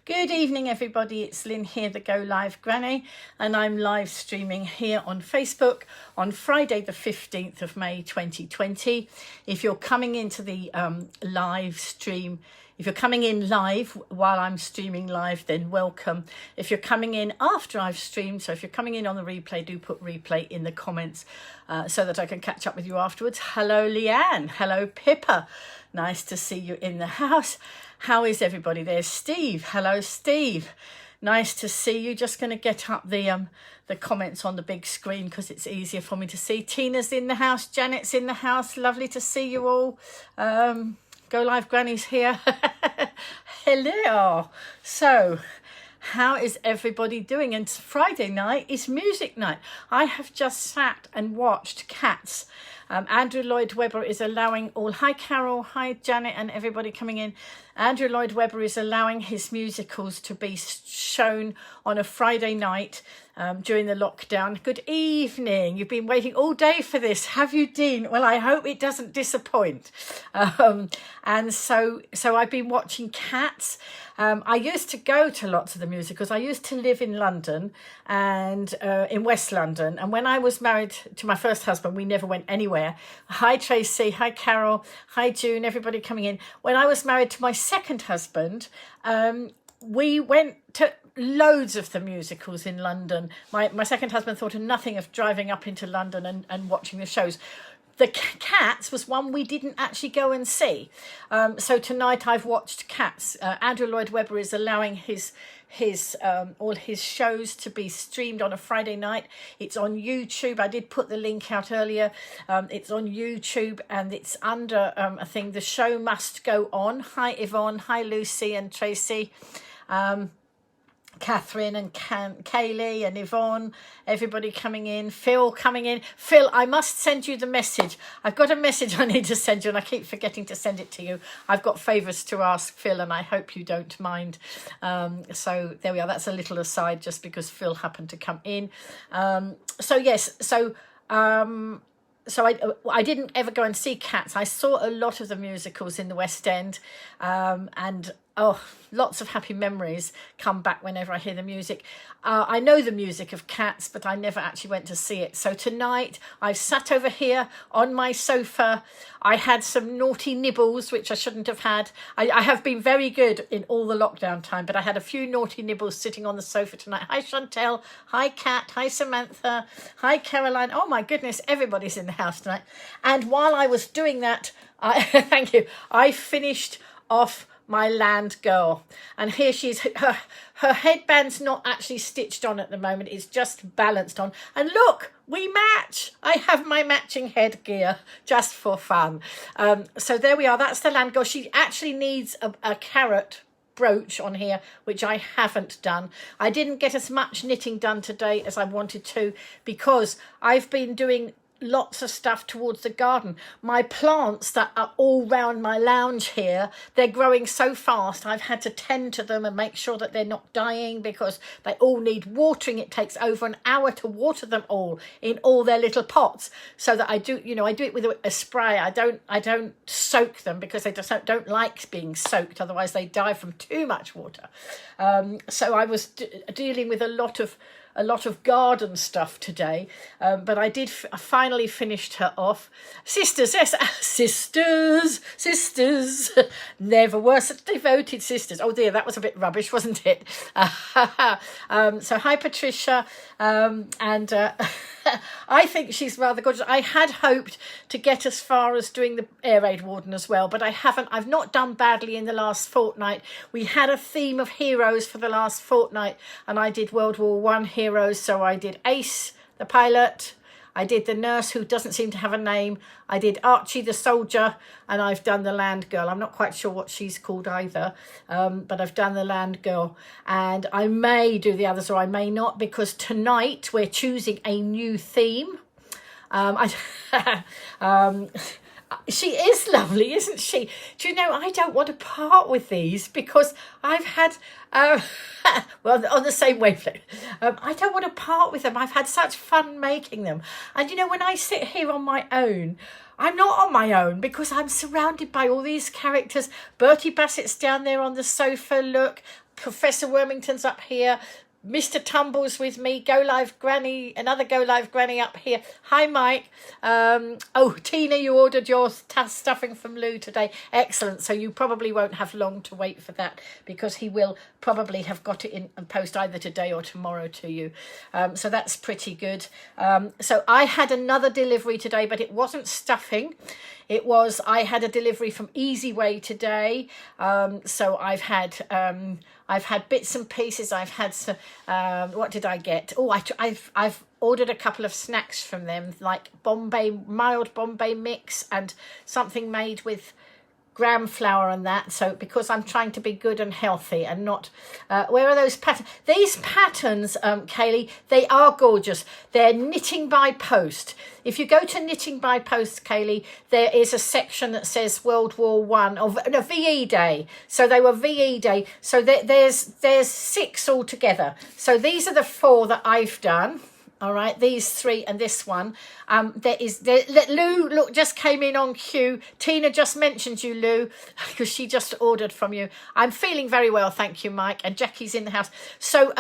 Good evening everybody, it's Lynn here, the GoLiveGranny, and I'm live streaming here on Facebook on Friday the 15th of May 2020. If you're coming into the live stream, if you're coming in live while I'm streaming live, then welcome. If you're coming in after I've streamed, so if you're coming in on the replay, do put replay in the comments so that I can catch up with you afterwards. Hello Leanne, hello Pippa, nice to see you in the house. How is everybody? There's Steve. Hello, Steve. Nice to see you. Just going to get up the comments on the big screen because it's easier for me to see. Tina's in the house. Janet's in the house. Lovely to see you all. GoLiveGranny's here. Hello. So, how is everybody doing? And Friday night is music night. I have just sat and watched Cats. Andrew Lloyd Webber is allowing all, hi Carol, hi Janet and everybody coming in. Andrew Lloyd Webber is allowing his musicals to be shown on a Friday night during the lockdown. Good evening. You've been waiting all day for this, have you, Dean? Well, I hope it doesn't disappoint. And so I've been watching Cats. I used to go to lots of the musicals. I used to live in London and in West London. And when I was married to my first husband, we never went anywhere. Hi, Tracy. Hi, Carol. Hi, June. Everybody coming in. When I was married to my second husband, we went to loads of the musicals in London. My second husband thought of nothing of driving up into London and watching the shows. The Cats was one we didn't actually go and see. So tonight I've watched Cats. Andrew Lloyd Webber is allowing his all his shows to be streamed on a Friday night. It's on YouTube. I did put the link out earlier. It's on YouTube and it's under a thing, The Show Must Go On. Hi Yvonne, hi Lucy and Tracy. Catherine and Kaylee and Yvonne, everybody coming in, Phil coming in. Phil, I must send you the message. I've got a message I need to send you and I keep forgetting to send it to you. I've got favours to ask Phil and I hope you don't mind. So there we are. That's a little aside just because Phil happened to come in. So I didn't ever go and see Cats. I saw a lot of the musicals in the West End and lots of happy memories come back whenever I hear the music. I know the music of Cats, but I never actually went to see it. So tonight I've sat over here on my sofa. I had some naughty nibbles, which I shouldn't have had. I have been very good in all the lockdown time, but I had a few naughty nibbles sitting on the sofa tonight. Hi Chantel, hi Kat, hi Samantha, hi Caroline. Oh my goodness, everybody's in the house tonight. And while I was doing that, thank you, I finished off my land girl, and here she's, her headband's not actually stitched on at the moment, it's just balanced on, and look, we match. I have my matching headgear just for fun. So there we are, that's the land girl. She actually needs a carrot brooch on here, which I haven't done. I didn't get as much knitting done today as I wanted to because I've been doing lots of stuff towards the garden. My plants that are all round my lounge here, they're growing so fast. I've had to tend to them and make sure that they're not dying because they all need watering. It takes over an hour to water them all in all their little pots. So that I do it with a spray. I don't soak them because they just don't like being soaked. Otherwise they die from too much water. So I was dealing with a lot of garden stuff today, but I did finally finished her off. Sisters, yes, sisters, never were such devoted sisters. Oh dear, that was a bit rubbish, wasn't it? So hi Patricia, and I think she's rather gorgeous. I had hoped to get as far as doing the air raid warden as well, but I haven't. I've not done badly in the last fortnight. We had a theme of heroes for the last fortnight, and I did World War I heroes. So I did Ace, the pilot. I did the nurse who doesn't seem to have a name. I did Archie the soldier, and I've done the land girl. I'm not quite sure what she's called either, but I've done the land girl. And I may do the others or I may not because tonight we're choosing a new theme. She is lovely, isn't she? Do you know, I don't want to part with these because I've had, well, on the same wavelength, I don't want to part with them. I've had such fun making them. And, you know, when I sit here on my own, I'm not on my own because I'm surrounded by all these characters. Bertie Bassett's down there on the sofa, look. Professor Wormington's up here. Mr. Tumble's with me. GoLiveGranny, another GoLiveGranny up here. Hi, Mike. Oh, Tina, you ordered your stuffing from Lou today. Excellent. So you probably won't have long to wait for that, because he will probably have got it in and post either today or tomorrow to you. So that's pretty good. So I had another delivery today, but it wasn't stuffing. I had a delivery from Easy Way today. So I've had bits and pieces. I've had some, what did I get? Oh, I've ordered a couple of snacks from them, like mild Bombay mix and something made with gram flour and that. So because I'm trying to be good and healthy and not, where are those patterns? These patterns, Kaylee, they are gorgeous. They're knitting by post. If you go to knitting by post, Kaylee, there is a section that says World War One, or no, VE Day. So they were VE Day. So there's 6 altogether. So these are the 4 that I've done. All right, these 3 and this one. Lou, look, just came in on cue. Tina just mentioned you, Lou, because she just ordered from you. I'm feeling very well, thank you, Mike. And Jackie's in the house. So,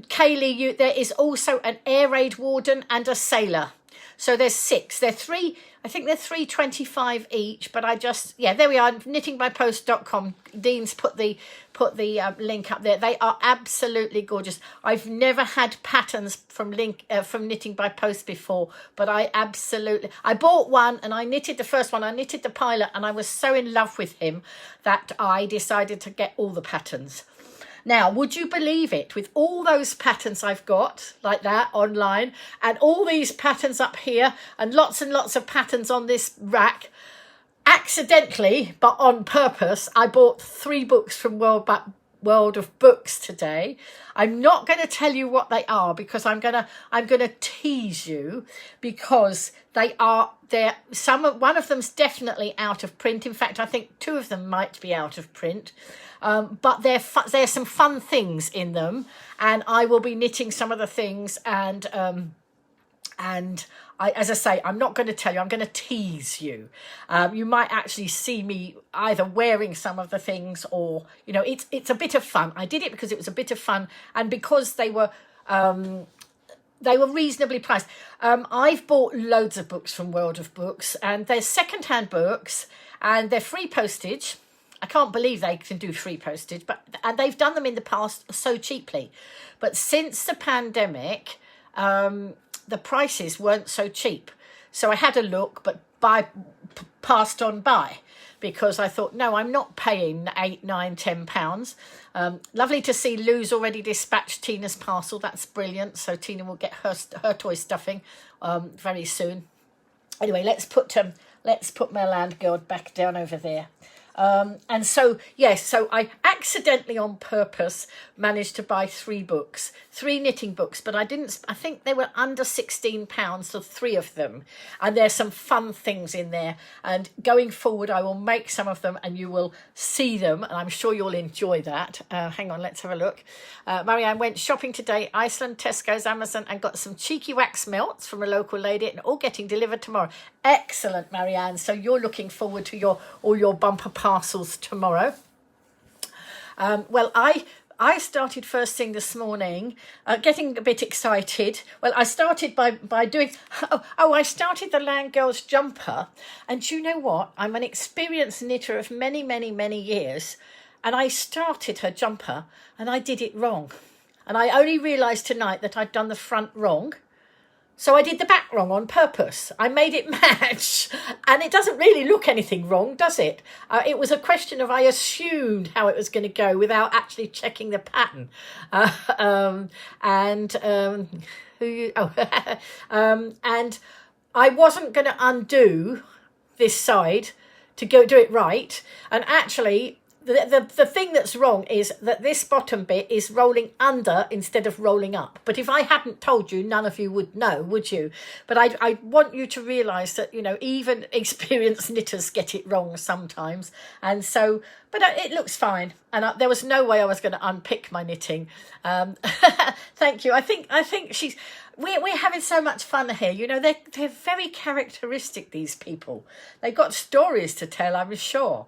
Kaylee, there is also an air raid warden and a sailor. So there's 6. They're 3. I think they're $3.25 each. But there we are. Knittingbypost.com. Dean's put the link up there. They are absolutely gorgeous. I've never had patterns from Knitting by Post before, but I bought one and I knitted the first one. I knitted the pilot, and I was so in love with him that I decided to get all the patterns. Now, would you believe it? With all those patterns I've got like that online, and all these patterns up here, and lots of patterns on this rack, accidentally, but on purpose, I bought 3 books from World of Books today. I'm not going to tell you what they are, because I'm gonna tease you, because one of them's definitely out of print. In fact, I think 2 of them might be out of print. But there's some fun things in them, and I will be knitting some of the things, and as I say, I'm not going to tell you, I'm going to tease you. You might actually see me either wearing some of the things, or, it's a bit of fun. I did it because it was a bit of fun, and because they were reasonably priced. I've bought loads of books from World of Books, and they're second-hand books, and they're free postage. I can't believe they can do free postage, and they've done them in the past so cheaply. But since the pandemic, the prices weren't so cheap. So I had a look, but passed on by, because I thought, no, I'm not paying £8, £9, £10. Lovely to see Lou's already dispatched Tina's parcel. That's brilliant. So Tina will get her toy stuffing very soon. Anyway, let's put my land girl back down over there. And so, yes, so I accidentally on purpose managed to buy 3 books, 3 knitting books, but I think they were under £16 for 3 of them. And there's some fun things in there. And going forward, I will make some of them and you will see them. And I'm sure you'll enjoy that. Hang on, let's have a look. Marianne went shopping today, Iceland, Tesco's, Amazon, and got some cheeky wax melts from a local lady, and all getting delivered tomorrow. Excellent, Marianne. So you're looking forward to all your bumper parcels tomorrow. Well, I started first thing this morning, getting a bit excited. Well, I started by doing, I started the Land Girls jumper. And do you know what? I'm an experienced knitter of many, many, many years. And I started her jumper and I did it wrong. And I only realised tonight that I'd done the front wrong. So I did the back wrong on purpose. I made it match, and it doesn't really look anything wrong, does it? It was a question of I assumed how it was going to go without actually checking the pattern. And I wasn't going to undo this side to go do it right. And actually, the thing that's wrong is that this bottom bit is rolling under instead of rolling up. But if I hadn't told you, none of you would know, would you? But I want you to realise that, even experienced knitters get it wrong sometimes. And so, but it looks fine. And there was no way I was going to unpick my knitting. Thank you. I think we're having so much fun here. They're very characteristic, these people. They've got stories to tell, I'm sure.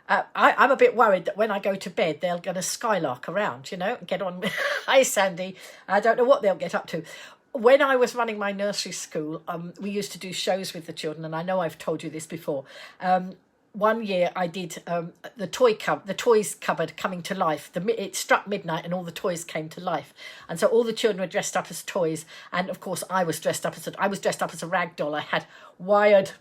I'm a bit worried that when I go to bed, they're going to skylark around, you know, get on. Hi, Sandy. I don't know what they'll get up to. When I was running my nursery school, we used to do shows with the children, and I know I've told you this before. One year I did the toys cupboard coming to life. It struck midnight and all the toys came to life, and so all the children were dressed up as toys, and of course I was dressed up as a rag doll. I had wired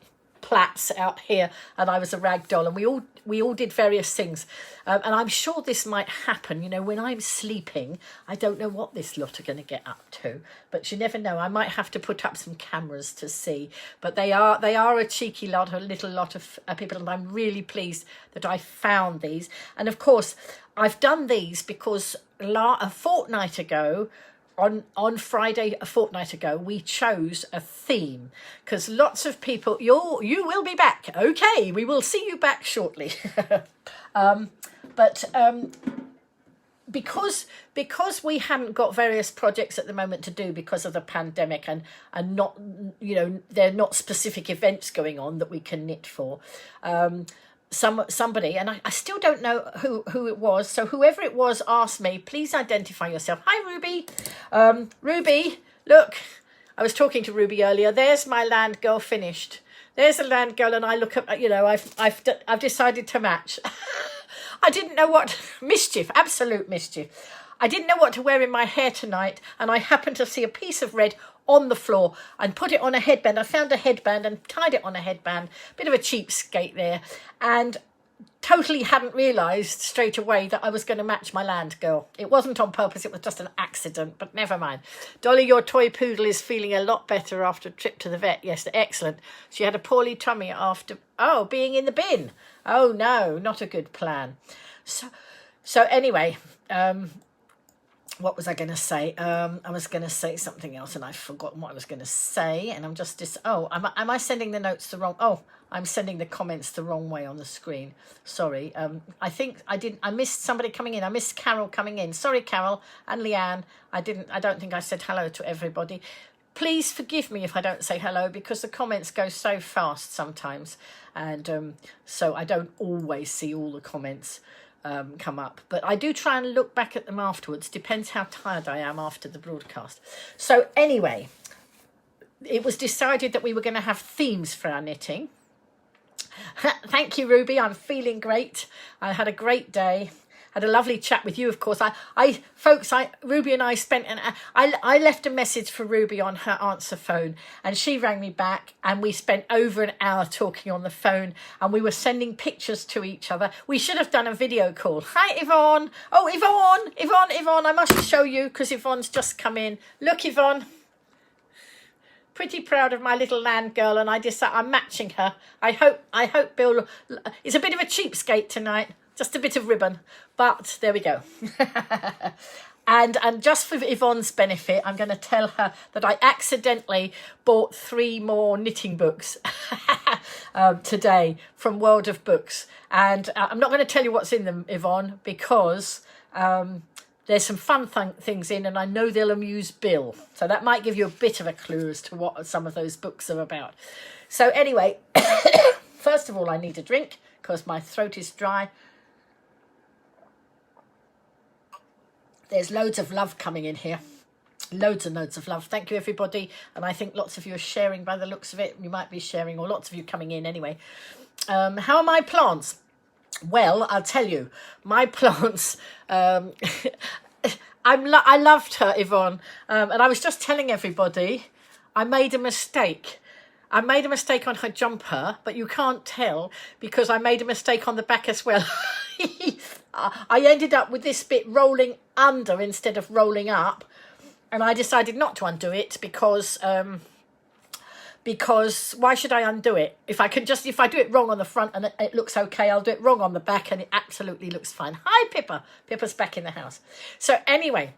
plaits out here, and I was a rag doll, and we all did various things, and I'm sure this might happen, you know, when I'm sleeping. I don't know what this lot are going to get up to, but you never know. I might have to put up some cameras to see, but they are a cheeky lot, a little lot of people, and I'm really pleased that I found these. And of course I've done these because a fortnight ago, on Friday a fortnight ago, we chose a theme, because lots of people, you will be back. Okay, we will see you back shortly. Because we haven't got various projects at the moment to do because of the pandemic, and not, you know, there are not specific events going on that we can knit for. Somebody, and I still don't know who it was, so whoever it was asked me, please identify yourself. Hi, Ruby. Ruby, look, I was talking to Ruby earlier. There's my land girl finished. There's a land girl, and I look at, you know, I've decided to match. I didn't know what mischief, absolute mischief. I didn't know what to wear in my hair tonight, and I happened to see a piece of red on the floor and put it on a headband. I found a headband and tied it on a headband. Bit of a cheapskate there, and totally hadn't realised straight away that I was going to match my land girl. It wasn't on purpose, it was just an accident, but never mind. Dolly, your toy poodle is feeling a lot better after a trip to the vet. Yes, excellent. She had a poorly tummy after, being in the bin. Oh no, not a good plan. So anyway, what was I going to say? I was going to say something else, and I've forgotten what I was going to say, and I'm just am I sending the notes the wrong? I'm sending the comments the wrong way on the screen. Sorry. I think I missed somebody coming in. I missed Carol coming in. Sorry, Carol and Leanne. I don't think I said hello to everybody. Please forgive me if I don't say hello, because the comments go so fast sometimes, and so I don't always see all the comments come up, but I do try and look back at them afterwards. Depends how tired I am after the broadcast. So anyway, it was decided that we were going to have themes for our knitting. Thank you, Ruby. I'm feeling great. I had a great day. Had a lovely chat with you, of course. Ruby and I spent I left a message for Ruby on her answer phone, and she rang me back, and we spent over an hour talking on the phone, and we were sending pictures to each other. We should have done a video call. Hi, Yvonne. Oh, Yvonne, I must show you, because Yvonne's just come in. Look, Yvonne. Pretty proud of my little land girl, and I decided I'm matching her. I hope Bill, it's a bit of a cheapskate tonight. Just a bit of ribbon, but there we go. And just for Yvonne's benefit, I'm going to tell her that I accidentally bought 3 more knitting books today from World of Books. And I'm not going to tell you what's in them, Yvonne, because there's some fun things in, and I know they'll amuse Bill. So that might give you a bit of a clue as to what some of those books are about. So anyway, first of all, I need a drink because my throat is dry. There's loads of love coming in here. Loads and loads of love. Thank you, everybody. And I think lots of you are sharing by the looks of it. You might be sharing, or lots of you coming in anyway. How are my plants? Well, I'll tell you. My plants... I loved her, Yvonne. And I was just telling everybody I made a mistake. I made a mistake on her jumper, but you can't tell because I made a mistake on the back as well. I ended up with this bit rolling under instead of rolling up, and I decided not to undo it because why should I undo it? If I do it wrong on the front and it looks okay, I'll do it wrong on the back and it absolutely looks fine. Hi, Pippa. Pippa's back in the house. So anyway,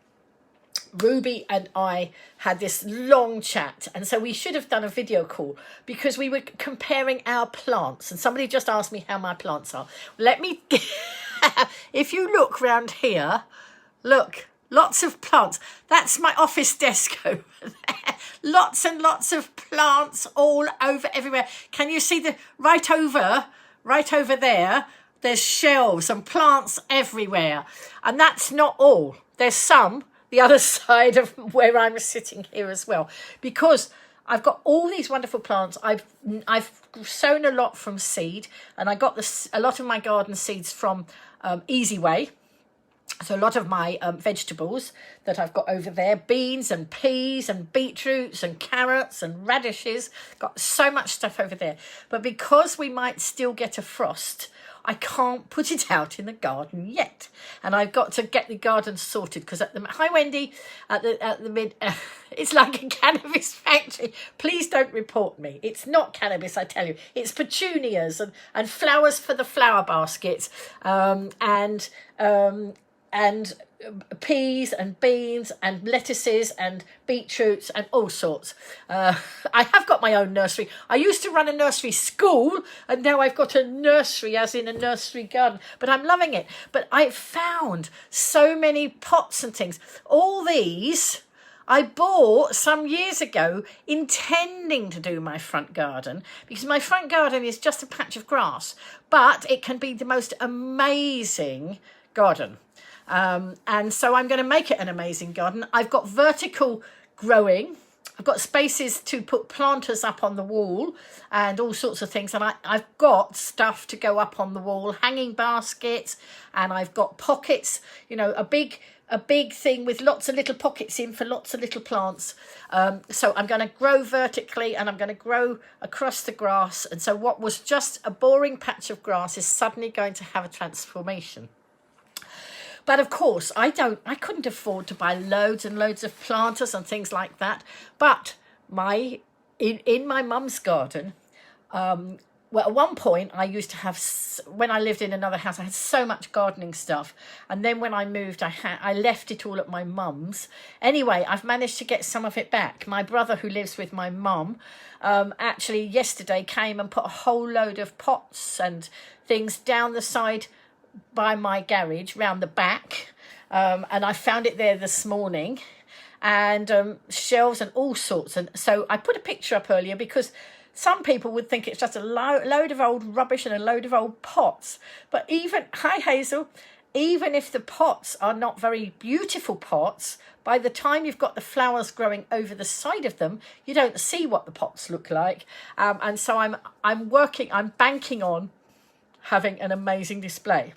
Ruby and I had this long chat, and so we should have done a video call because we were comparing our plants, and somebody just asked me how my plants are. Let me if you look round here, look, lots of plants. That's my office desk over there. Lots and lots of plants all over everywhere. Can you see the right over there? there's shelves and plants everywhere. And that's not all. There's some the other side of where I'm sitting here as well, because I've got all these wonderful plants. I've sown a lot from seed, and I got a lot of my garden seeds from Easy Way. So a lot of my vegetables that I've got over there, beans and peas and beetroots and carrots and radishes, got so much stuff over there. But because we might still get a frost, I can't put it out in the garden yet, and I've got to get the garden sorted, because hi Wendy, at the mid, it's like a cannabis factory. Please don't report me. It's not cannabis, I tell you. It's petunias and flowers for the flower baskets, and peas and beans and lettuces and beetroots and all sorts. I have got my own nursery. I used to run a nursery school, and now I've got a nursery, as in a nursery garden, but I'm loving it. But I found so many pots and things. All these I bought some years ago, intending to do my front garden, because my front garden is just a patch of grass, but it can be the most amazing garden. And so I'm going to make it an amazing garden. I've got vertical growing. I've got spaces to put planters up on the wall and all sorts of things. And I've got stuff to go up on the wall, hanging baskets, and I've got pockets, you know, a big thing with lots of little pockets in for lots of little plants. So I'm going to grow vertically, and I'm going to grow across the grass. And so what was just a boring patch of grass is suddenly going to have a transformation. But of course, I couldn't afford to buy loads and loads of planters and things like that. But in my mum's garden, well, at one point I used to have, when I lived in another house, I had so much gardening stuff. And then when I moved, I left it all at my mum's. Anyway, I've managed to get some of it back. My brother, who lives with my mum, actually yesterday came and put a whole load of pots and things down the side by my garage, round the back, and I found it there this morning, and shelves and all sorts. And so I put a picture up earlier, because some people would think it's just a load of old rubbish and a load of old pots. But hi Hazel, even if the pots are not very beautiful pots, by the time you've got the flowers growing over the side of them, you don't see what the pots look like. And so I'm banking on having an amazing display.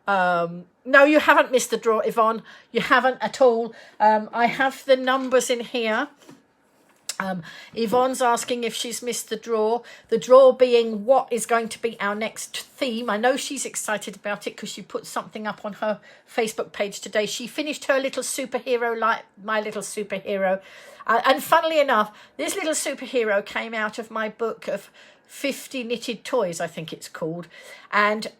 No, you haven't missed the draw, Yvonne. You haven't at all. I have the numbers in here. Yvonne's asking if she's missed the draw. The draw being what is going to be our next theme. I know she's excited about it because she put something up on her Facebook page today. She finished her little superhero, like my little superhero. And funnily enough, this little superhero came out of my book of 50 knitted toys, I think it's called. And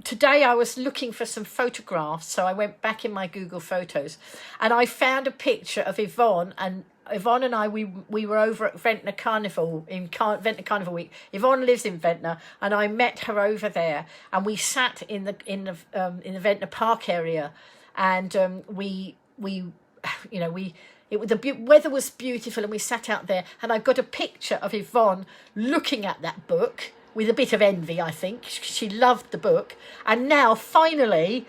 today I was looking for some photographs, so I went back in my Google Photos, and I found a picture of Yvonne. And Yvonne and I, we were over at Ventnor Carnival, Ventnor Carnival Week. Yvonne lives in Ventnor, and I met her over there, and we sat in the Ventnor Park area, and the weather was beautiful, and we sat out there, and I've got a picture of Yvonne looking at that book with a bit of envy, I think. She loved the book. And now, finally,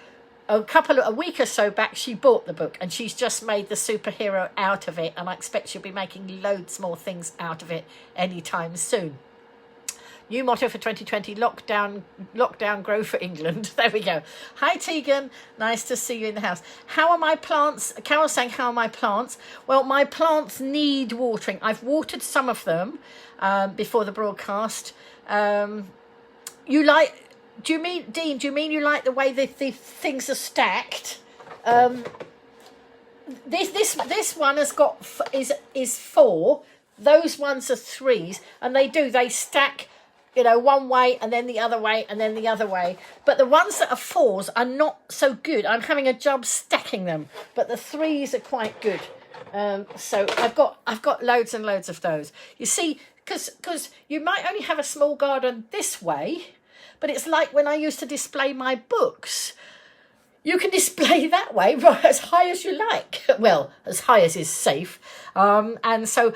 a week or so back, she bought the book, and she's just made the superhero out of it. And I expect she'll be making loads more things out of it anytime soon. New motto for 2020, lockdown, grow for England. There we go. Hi, Tegan. Nice to see you in the house. How are my plants? Carol's saying, how are my plants? Well, my plants need watering. I've watered some of them before the broadcast. Do you mean, Dean, do you mean you like the way the things are stacked? This one has got, is 4. Those ones are 3s, and they stack, one way and then the other way and then the other way. But the ones that are 4s are not so good. I'm having a job stacking them, but the 3s are quite good. So I've got loads and loads of those. You see, because you might only have a small garden this way, but it's like when I used to display my books. You can display that way, right, as high as you like. Well, as high as is safe. And so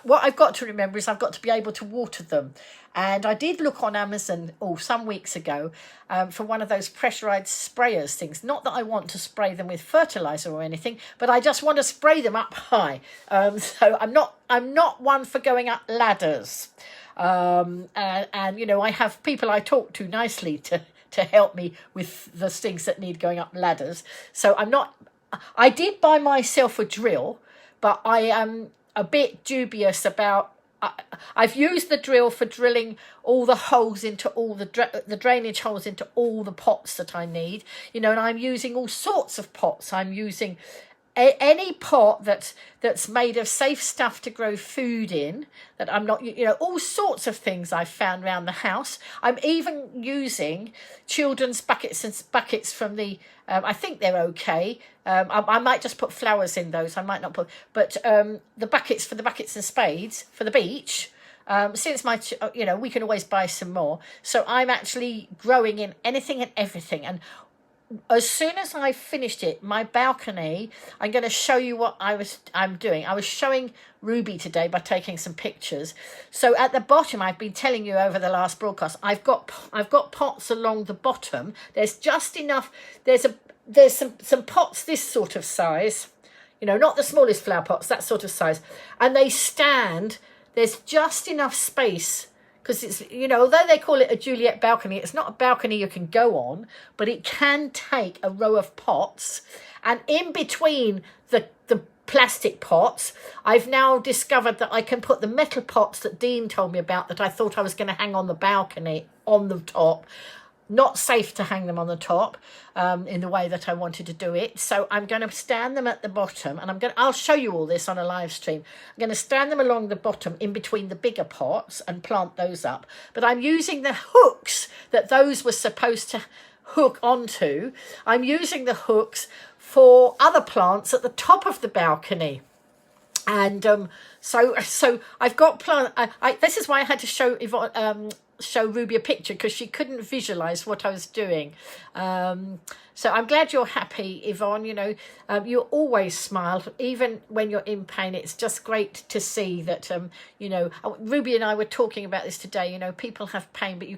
what I've got to remember is I've got to be able to water them. And I did look on Amazon some weeks ago for one of those pressurized sprayers things. Not that I want to spray them with fertilizer or anything, but I just want to spray them up high. So I'm not one for going up ladders. And you know, I have people I talk to nicely to help me with the things that need going up ladders. So I did buy myself a drill, but I am a bit dubious about. I've used the drill for drilling all the holes into all the drainage holes into all the pots that I need, you know, and I'm using all sorts of pots. I'm using any pot that's made of safe stuff to grow food in, that I'm not, you know, all sorts of things I've found around the house. I'm even using children's buckets from the, I think they're okay. I might just put flowers in those. I might not put, but the buckets and spades for the beach. Since you know, we can always buy some more. So I'm actually growing in anything and everything. And as soon as I finished it, my balcony, I'm going to show you what I'm doing. I was showing Ruby today by taking some pictures. So at the bottom, I've been telling you over the last broadcast, I've got pots along the bottom. There's just enough. There's some pots this sort of size, you know, not the smallest flower pots, that sort of size, and they stand. There's just enough space. Because it's, you know, although they call it a Juliet balcony, it's not a balcony you can go on, but it can take a row of pots. And in between the plastic pots, I've now discovered that I can put the metal pots that Dean told me about, that I thought I was going to hang on the balcony on the top. Not safe to hang them on the top in the way that I wanted to do it. So I'm going to stand them at the bottom, and I'll show you all this on a live stream. I'm going to stand them along the bottom in between the bigger pots and plant those up. But I'm using the hooks that those were supposed to hook onto. I'm using the hooks for other plants at the top of the balcony. And so I've got this is why I had to show Ruby a picture, because she couldn't visualize what I was doing. So I'm glad you're happy, Yvonne. You know, you always smile, even when you're in pain. It's just great to see that, you know, Ruby and I were talking about this today. You know, people have pain, but you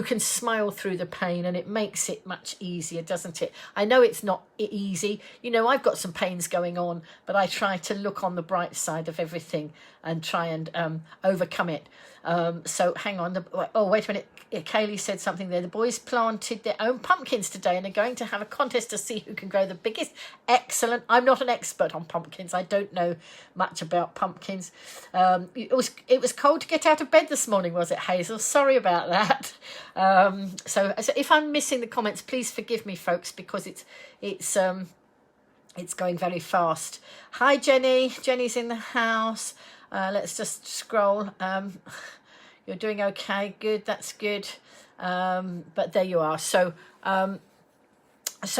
can smile through the pain, and it makes it much easier, doesn't it? I know it's not easy. You know, I've got some pains going on, but I try to look on the bright side of everything and try and overcome it. So hang on. Oh, wait a minute. Kaylee said something there. The boys planted their own pumpkins today and are going to have a contest to see who can grow the biggest. Excellent. I'm not an expert on pumpkins. I don't know much about pumpkins. It was cold to get out of bed this morning, was it, Hazel? Sorry about that. So if I'm missing the comments, please forgive me, folks, because it's going very fast. Hi, Jenny. Jenny's in the house. Let's just scroll. You're doing okay. Good. That's good. But there you are. So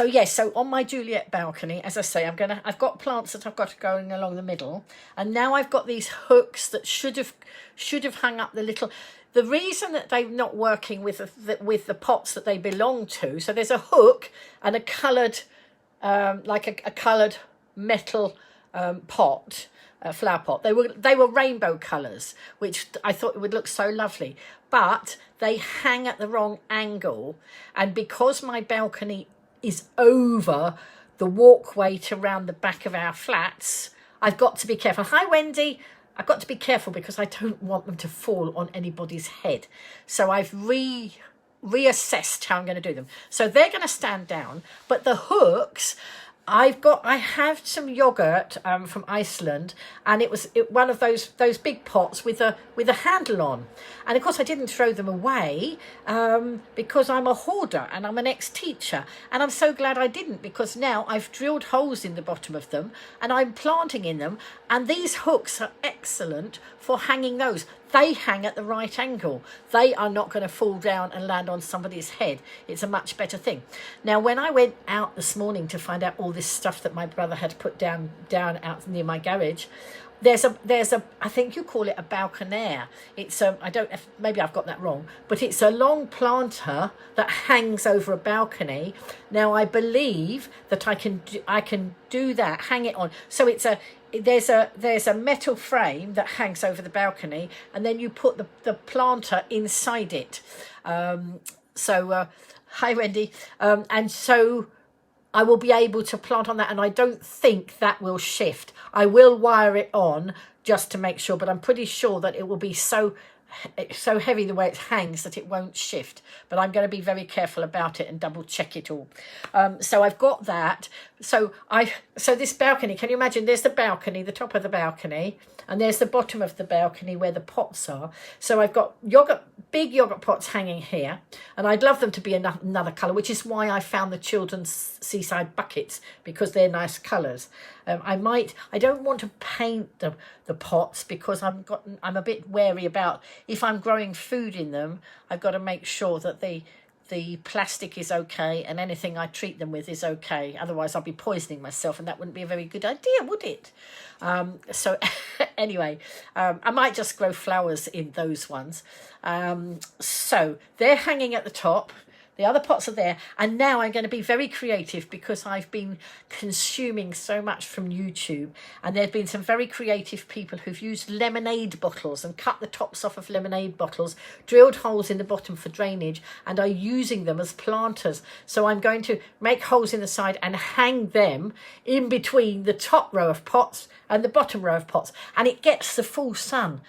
yes. So on my Juliet balcony, as I say, I've got plants that I've got going along the middle, and now I've got these hooks that should have hung up the little. The reason that they're not working with the pots that they belong to. So there's a hook and a coloured, like a coloured metal pot. Flower pot. They were rainbow colours, which I thought would look so lovely, but they hang at the wrong angle, and because my balcony is over the walkway to round the back of our flats, I've got to be careful. Hi, Wendy. I've got to be careful because I don't want them to fall on anybody's head. So I've reassessed how I'm going to do them. So they're going to stand down, but the hooks. I have some yogurt from Iceland, and it was one of those big pots with a handle on, and of course I didn't throw them away because I'm a hoarder and I'm an ex-teacher, and I'm so glad I didn't, because now I've drilled holes in the bottom of them and I'm planting in them, and these hooks are excellent for hanging those. They hang at the right angle. They are not going to fall down and land on somebody's head. It's a much better thing. Now, when I went out this morning to find out all this stuff that my brother had put down out near my garage, there's a I think you call it a balconaire. It's maybe I've got that wrong, but it's a long planter that hangs over a balcony. Now I believe that I can do that, hang it on. So there's a metal frame that hangs over the balcony, and then you put the planter inside it. Hi Wendy. And so I will be able to plant on that, and I don't think that will shift. I will wire it on just to make sure, but I'm pretty sure that it will be so heavy the way it hangs that it won't shift. But I'm going to be very careful about it and double check it all. So I've got that. So this balcony, can you imagine? There's the balcony, the top of the balcony, and there's the bottom of the balcony where the pots are. So I've got big yogurt pots hanging here, and I'd love them to be another colour, which is why I found the children's seaside buckets, because they're nice colours. I don't want to paint the pots, because I'm a bit wary about, if I'm growing food in them, I've got to make sure that the plastic is okay and anything I treat them with is okay. Otherwise I'll be poisoning myself, and that wouldn't be a very good idea, would it? So anyway, I might just grow flowers in those ones. So they're hanging at the top. The other pots are there, and now I'm going to be very creative, because I've been consuming so much from YouTube, and there have been some very creative people who've used lemonade bottles and cut the tops off of lemonade bottles, drilled holes in the bottom for drainage, and are using them as planters. So I'm going to make holes in the side and hang them in between the top row of pots and the bottom row of pots, and it gets the full sun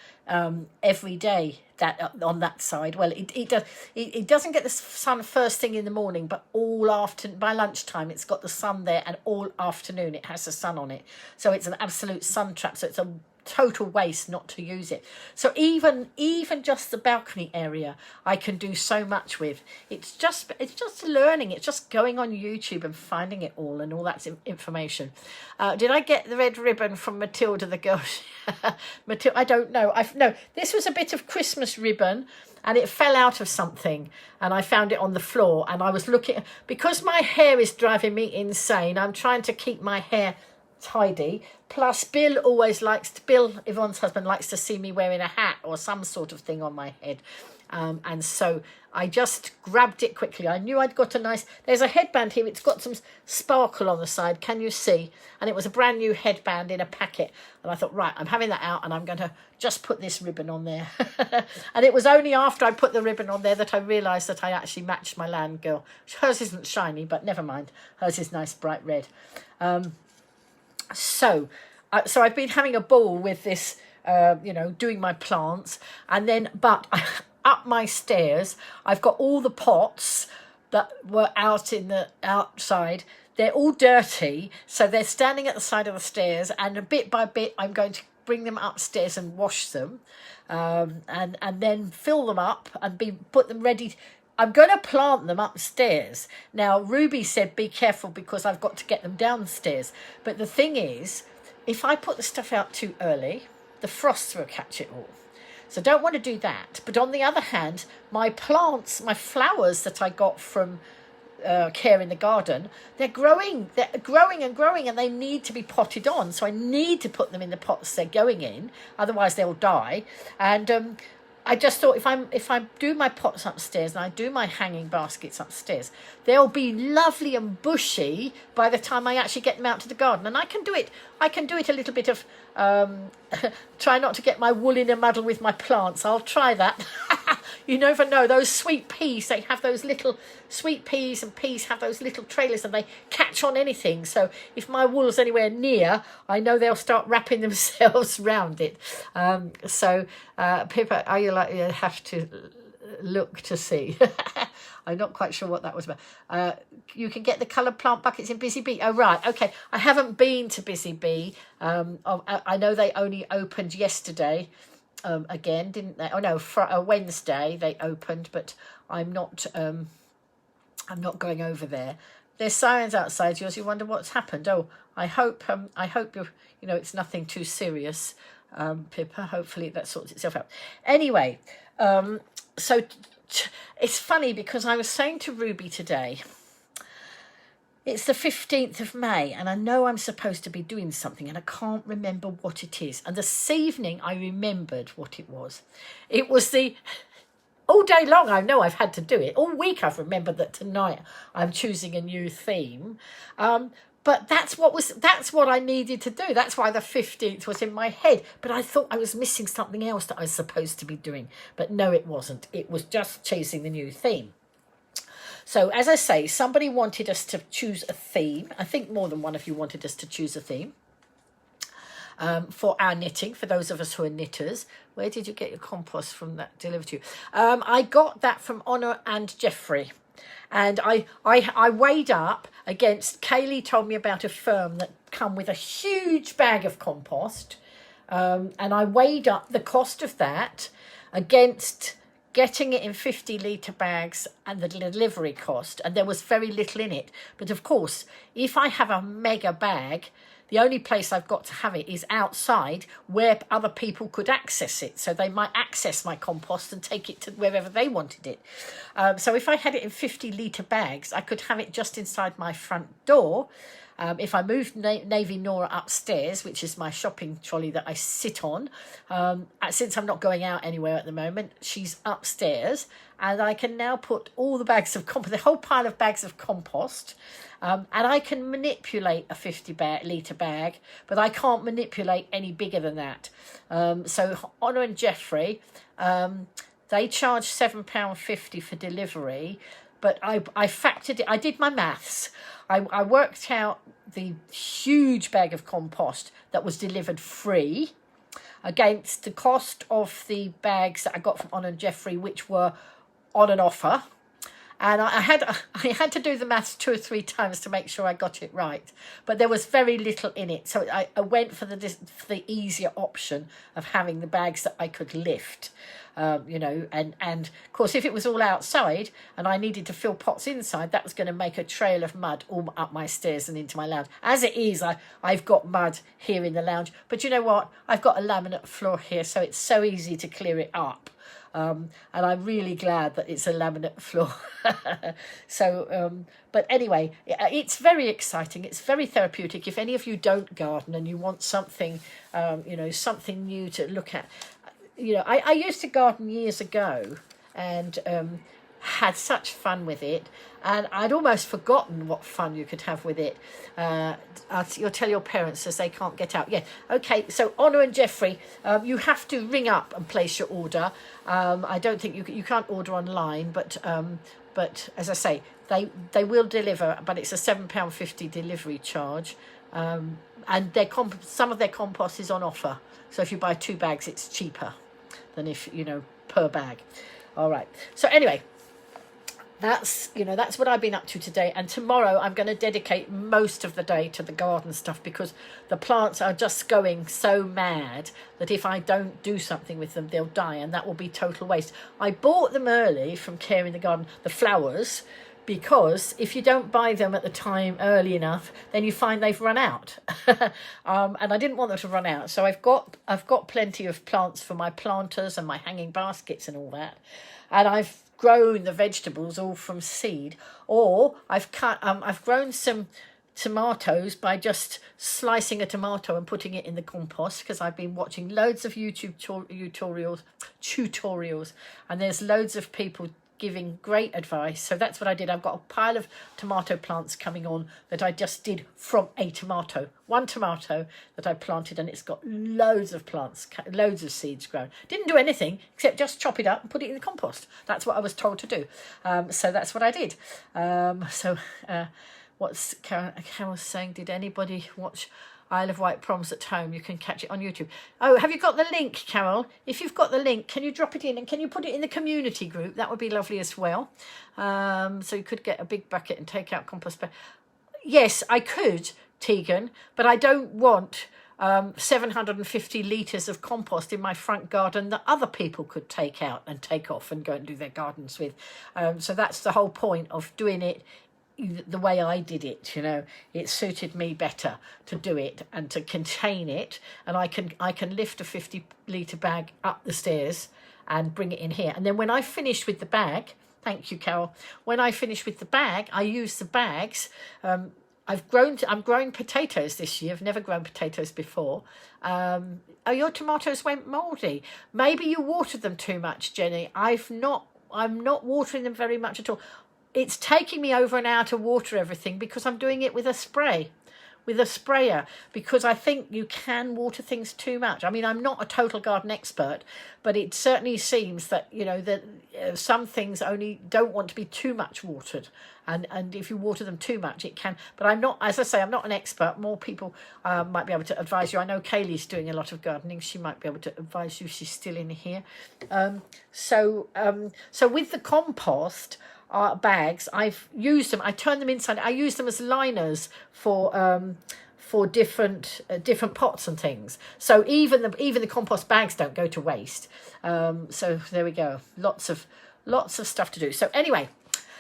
every day. That on that side, well, it doesn't get the sun first thing in the morning, but all afternoon, by lunchtime it's got the sun there, and all afternoon it has the sun on it. So it's an absolute sun trap. So it's a total waste not to use it. So even just the balcony area I can do so much with. It's just learning. It's just going on YouTube and finding it all, and all that information. Did I get the red ribbon from Matilda the girl? Matilda, I don't know. No, this was a bit of Christmas ribbon, and it fell out of something, and I found it on the floor, and I was looking, because my hair is driving me insane. I'm trying to keep my hair tidy. Plus Bill, Yvonne's husband, likes to see me wearing a hat or some sort of thing on my head. And so I just grabbed it quickly. I knew I'd got there's a headband here. It's got some sparkle on the side. Can you see? And it was a brand new headband in a packet. And I thought, right, I'm having that out, and I'm going to just put this ribbon on there. And it was only after I put the ribbon on there that I realised that I actually matched my land girl. Hers isn't shiny, but never mind. Hers is nice bright red. So I've been having a ball with this, doing my plants, and then, but up my stairs, I've got all the pots that were out in the outside. They're all dirty, so they're standing at the side of the stairs, and bit by bit, I'm going to bring them upstairs and wash them, and then fill them up and put them ready. I'm going to plant them upstairs. Now, Ruby said, be careful, because I've got to get them downstairs. But the thing is, if I put the stuff out too early, the frosts will catch it all. So don't want to do that. But on the other hand, my plants, my flowers that I got from Care in the Garden, they're growing and growing, and they need to be potted on. So I need to put them in the pots they're going in. Otherwise, they'll die. And I just thought, if I do my pots upstairs and I do my hanging baskets upstairs, they'll be lovely and bushy by the time I actually get them out to the garden. And I can do it a little bit of try not to get my wool in a muddle with my plants. I'll try that. You never know. Those sweet peas, they have those little sweet peas, and peas have those little trailers, and they catch on anything. So if my wool's anywhere near, I know they'll start wrapping themselves round it. Pippa, are you like, you have to look to see? I'm not quite sure what that was about. You can get the coloured plant buckets in Busy Bee. Oh, right. Okay. I haven't been to Busy Bee. I know they only opened yesterday. Again, didn't they? Oh no, Wednesday they opened, but I'm not going over there. There's sirens outside yours. You wonder what's happened. Oh, I hope you're, it's nothing too serious, Pippa. Hopefully that sorts itself out. Anyway, it's funny, because I was saying to Ruby today, it's the 15th of May, and I know I'm supposed to be doing something, and I can't remember what it is. And this evening I remembered what it was. It was all day long, I know I've had to do it. All week I've remembered that tonight I'm choosing a new theme. But that's what I needed to do. That's why the 15th was in my head. But I thought I was missing something else that I was supposed to be doing. But no, it wasn't. It was just chasing the new theme. So as I say, somebody wanted us to choose a theme. I think more than one of you wanted us to choose a theme for our knitting, for those of us who are knitters. Where did you get your compost from that delivered to you? I got that from Honor and Jeffrey. And I weighed up against, Kaylee told me about a firm that come with a huge bag of compost. And I weighed up the cost of that against getting it in 50-litre bags and the delivery cost. And there was very little in it. But of course, if I have a mega bag, the only place I've got to have it is outside where other people could access it. So they might access my compost and take it to wherever they wanted it. So if I had it in 50-litre bags, I could have it just inside my front door. If I moved Navy Nora upstairs, which is my shopping trolley that I sit on, since I'm not going out anywhere at the moment, she's upstairs, and I can now put all the bags of compost, the whole pile of bags of compost, and I can manipulate a 50-litre bag, but I can't manipulate any bigger than that. So Honor and Jeffrey, they charge £7.50 for delivery, but I factored it, I did my maths. I worked out the huge bag of compost that was delivered free against the cost of the bags that I got from Honor and Jeffrey, which were on an offer. And I had to do the maths 2 or 3 times to make sure I got it right. But there was very little in it. So I went for the easier option of having the bags that I could lift. You know, and of course, if it was all outside and I needed to fill pots inside, that was going to make a trail of mud all up my stairs and into my lounge. As it is, I've got mud here in the lounge. But you know what? I've got a laminate floor here, so it's so easy to clear it up. And I'm really glad that it's a laminate floor. So, but anyway, it's very exciting. It's very therapeutic. If any of you don't garden and you want something, you know, something new to look at, you know, I used to garden years ago and had such fun with it, and I'd almost forgotten what fun you could have with it. You'll tell your parents as they can't get out. Yeah, okay, so Honor and Jeffrey, you have to ring up and place your order. I don't think you can't order online, but as I say, they will deliver, but it's a £7.50 delivery charge. And some of their compost is on offer. So if you buy 2 bags, it's cheaper than if, you know, per bag. All right. So anyway, that's what I've been up to today. And tomorrow I'm going to dedicate most of the day to the garden stuff, because the plants are just going so mad that if I don't do something with them, they'll die, and that will be total waste. I bought them early from Care in the Garden, the flowers, because if you don't buy them at the time early enough, then you find they've run out. And I didn't want them to run out. So I've got plenty of plants for my planters and my hanging baskets and all that. And I've grown the vegetables all from seed. Or I've grown some tomatoes by just slicing a tomato and putting it in the compost, because I've been watching loads of YouTube tutorials, and there's loads of people giving great advice. So that's what I did. I've got a pile of tomato plants coming on that I just did from one tomato that I planted, and it's got loads of plants, loads of seeds grown. Didn't do anything except just chop it up and put it in the compost. That's what I was told to do. So that's what I did. What's Carol saying? Did anybody watch Isle of Wight proms at home? You can catch it on YouTube. Oh, have you got the link, Carol? If you've got the link, can you drop it in, and can you put it in the community group? That would be lovely as well. So you could get a big bucket and take out compost. Yes, I could, Tegan, but I don't want 750 litres of compost in my front garden that other people could take out and take off and go and do their gardens with. So that's the whole point of doing it the way I did it. You know, it suited me better to do it and to contain it, and I can lift a 50-litre bag up the stairs and bring it in here. And then when I finished with the bag, thank you, Carol, when I finished with the bag, I use the bags. I'm growing potatoes this year. I've never grown potatoes before. Your tomatoes went mouldy. Maybe you watered them too much, Jenny. I'm not watering them very much at all. It's taking me over an hour to water everything because I'm doing it with a spray. with a sprayer, because I think you can water things too much. I mean, I'm not a total garden expert, but it certainly seems that, you know, that some things only don't want to be too much watered. And if you water them too much, it can. But I'm not, as I say, I'm not an expert. More people might be able to advise you. I know Kaylee's doing a lot of gardening. She might be able to advise you. She's still in here. So with the compost bags, I've used them. I turn them inside. I use them as liners for different pots and things. So even the compost bags don't go to waste. So there we go. Lots of stuff to do. So anyway,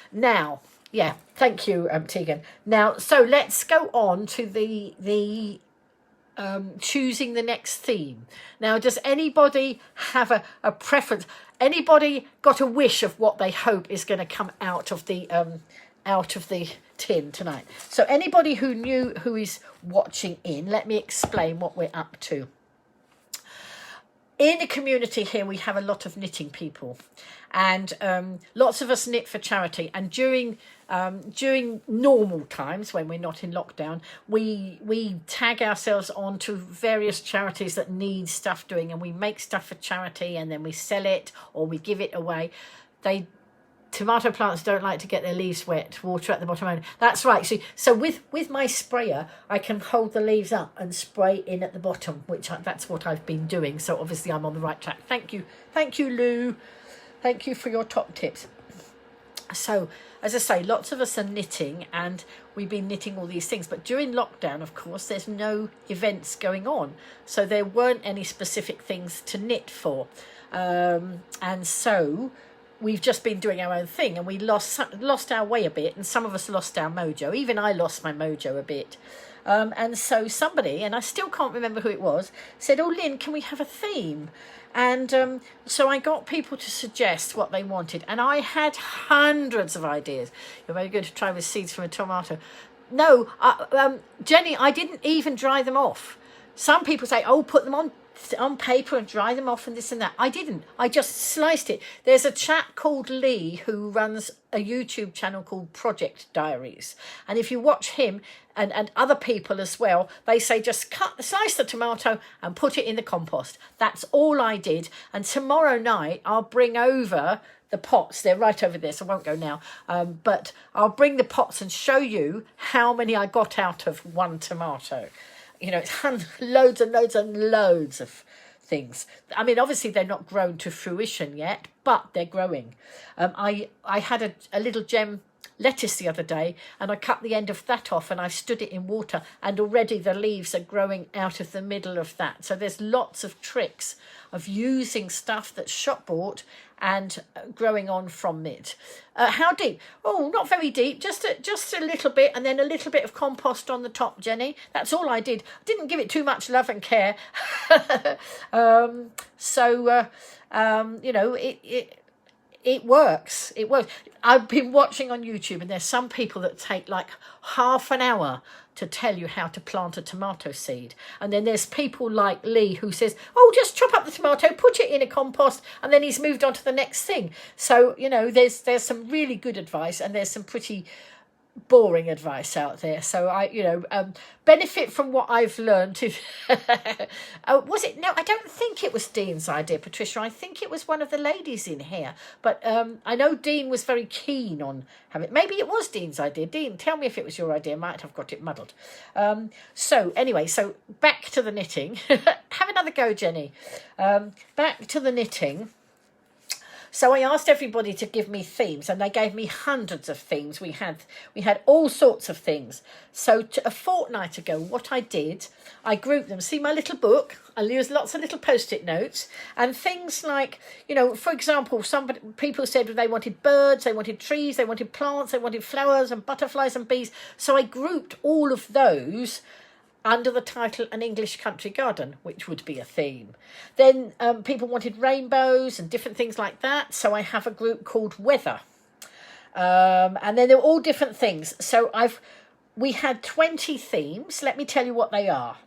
now. Yeah, thank you, Tegan. Now, so let's go on to the choosing the next theme. Now, does anybody have a preference? Anybody got a wish of what they hope is going to come out of the tin tonight? So anybody who is watching in, let me explain what we're up to. In the community here, we have a lot of knitting people, and lots of us knit for charity. And during normal times, when we're not in lockdown, we tag ourselves onto various charities that need stuff doing, and we make stuff for charity, and then we sell it or we give it away. Tomato plants don't like to get their leaves wet, water at the bottom. That's right. So with my sprayer, I can hold the leaves up and spray in at the bottom, that's what I've been doing. So obviously I'm on the right track. Thank you, Lou. Thank you for your top tips. So as I say, lots of us are knitting, and we've been knitting all these things. But during lockdown, of course, there's no events going on, so there weren't any specific things to knit for, and so we've just been doing our own thing, and we lost our way a bit, and some of us lost our mojo. Even I lost my mojo a bit. And so somebody, and I still can't remember who it was, said, "Oh, Lynn, can we have a theme?" And so I got people to suggest what they wanted, and I had hundreds of ideas. You're very good to try with seeds from a tomato. No, Jenny, I didn't even dry them off. Some people say, "Oh, put them on paper and dry them off and this and that." I didn't. I just sliced it. There's a chap called Lee who runs a YouTube channel called Project Diaries, and if you watch him and other people as well, they say just slice the tomato and put it in the compost. That's all I did. And tomorrow night I'll bring over the pots. They're right over there, so I won't go now, but I'll bring the pots and show you how many I got out of one tomato. You know, it's loads and loads and loads of things. I mean, obviously they're not grown to fruition yet, but they're growing. I had a little gem lettuce the other day, and I cut the end of that off and I stood it in water, and already the leaves are growing out of the middle of that. So there's lots of tricks of using stuff that's shop bought and growing on from it. How deep? Oh, not very deep, just a little bit, and then a little bit of compost on the top, Jenny. That's all I did. I didn't give it too much love and care. You know, it works. It works. I've been watching on YouTube, and there's some people that take like half an hour to tell you how to plant a tomato seed. And then there's people like Lee who says, "Oh, just chop up the tomato, put it in a compost," and then he's moved on to the next thing. So, you know, there's some really good advice, and there's some pretty boring advice out there. So I benefit from what I've learned to was it? No, I don't think it was Dean's idea, Patricia. I think it was one of the ladies in here, but I know Dean was very keen on having, maybe it was Dean's idea. Dean, tell me if it was your idea. I might have got it muddled. So anyway, so back to the knitting. Have another go, Jenny. Back to the knitting. So I asked everybody to give me themes, and they gave me hundreds of themes. We had all sorts of things. So a fortnight ago, what I did, I grouped them. See my little book? I used lots of little post-it notes, and things like, you know, for example, people said they wanted birds, they wanted trees, they wanted plants, they wanted flowers and butterflies and bees. So I grouped all of those under the title An English Country Garden, which would be a theme. Then people wanted rainbows and different things like that, so I have a group called Weather. And then they're all different things. So we had 20 themes. Let me tell you what they are.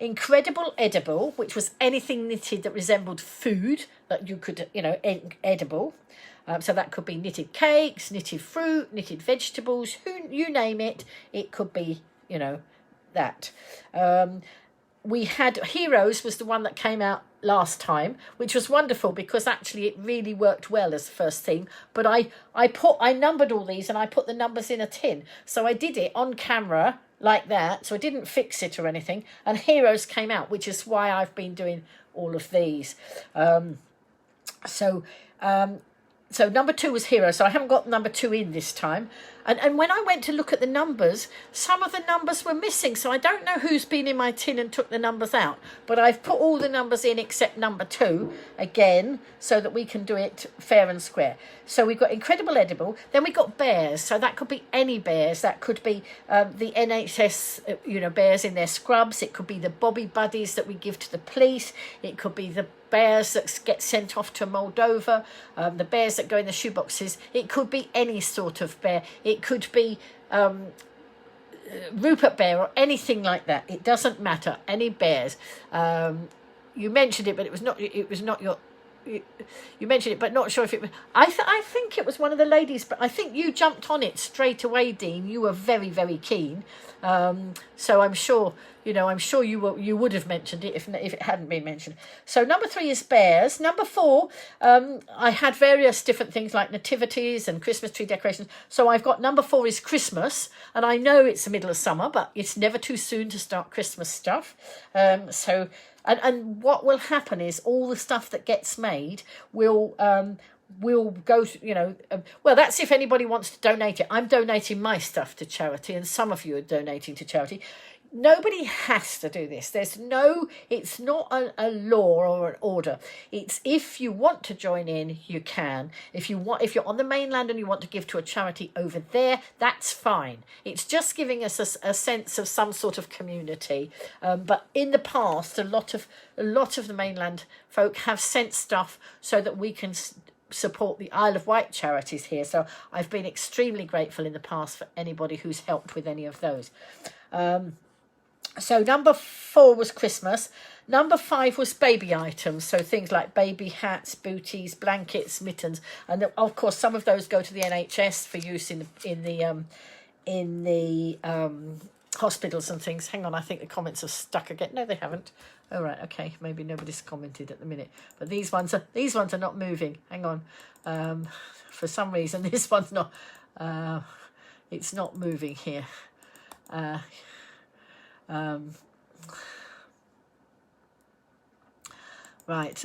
Incredible Edible, which was anything knitted that resembled food that you could, edible. So that could be knitted cakes, knitted fruit, knitted vegetables, you name it. It could be, that. We had Heroes was the one that came out last time, which was wonderful because actually it really worked well as the first theme. But I numbered all these and I put the numbers in a tin. So I did it on camera like that. So I didn't fix it or anything. And Heroes came out, which is why I've been doing all of these. So number 2 was Hero, so I haven't got number 2 in this time. And when I went to look at the numbers, some of the numbers were missing, so I don't know who's been in my tin and took the numbers out. But I've put all the numbers in except number 2 again, so that we can do it fair and square. So we've got Incredible Edible, then we've got bears, so that could be any bears. That could be the NHS, bears in their scrubs. It could be the Bobby Buddies that we give to the police. It could be the bears that get sent off to Moldova, the bears that go in the shoeboxes. It could be any sort of bear. It could be Rupert Bear or anything like that. It doesn't matter. Any bears. You mentioned it, but it was not your. You mentioned it, but not sure if it was. I think it was one of the ladies, but I think you jumped on it straight away, Dean. You were very, very keen. So I'm sure you would have mentioned it if it hadn't been mentioned. So number 3 is bears. Number 4, I had various different things like nativities and Christmas tree decorations. So I've got number 4 is Christmas, and I know it's the middle of summer, but it's never too soon to start Christmas stuff. And what will happen is all the stuff that gets made will go to, well, that's if anybody wants to donate it. I'm donating my stuff to charity, and some of you are donating to charity. Nobody has to do this. It's not a law or an order. It's if you want to join in, you can. If you're on the mainland and you want to give to a charity over there, that's fine. It's just giving us a sense of some sort of community. But in the past, a lot of the mainland folk have sent stuff so that we can support the Isle of Wight charities here. So I've been extremely grateful in the past for anybody who's helped with any of those. So number 4 was Christmas. Number 5 was baby items. So things like baby hats, booties, blankets, mittens. And of course, some of those go to the NHS for use in the hospitals and things. Hang on, I think the comments are stuck again. No, they haven't. Oh, right, okay. Maybe nobody's commented at the minute. But these ones are not moving. Hang on. For some reason, this one's not. It's not moving here. Right.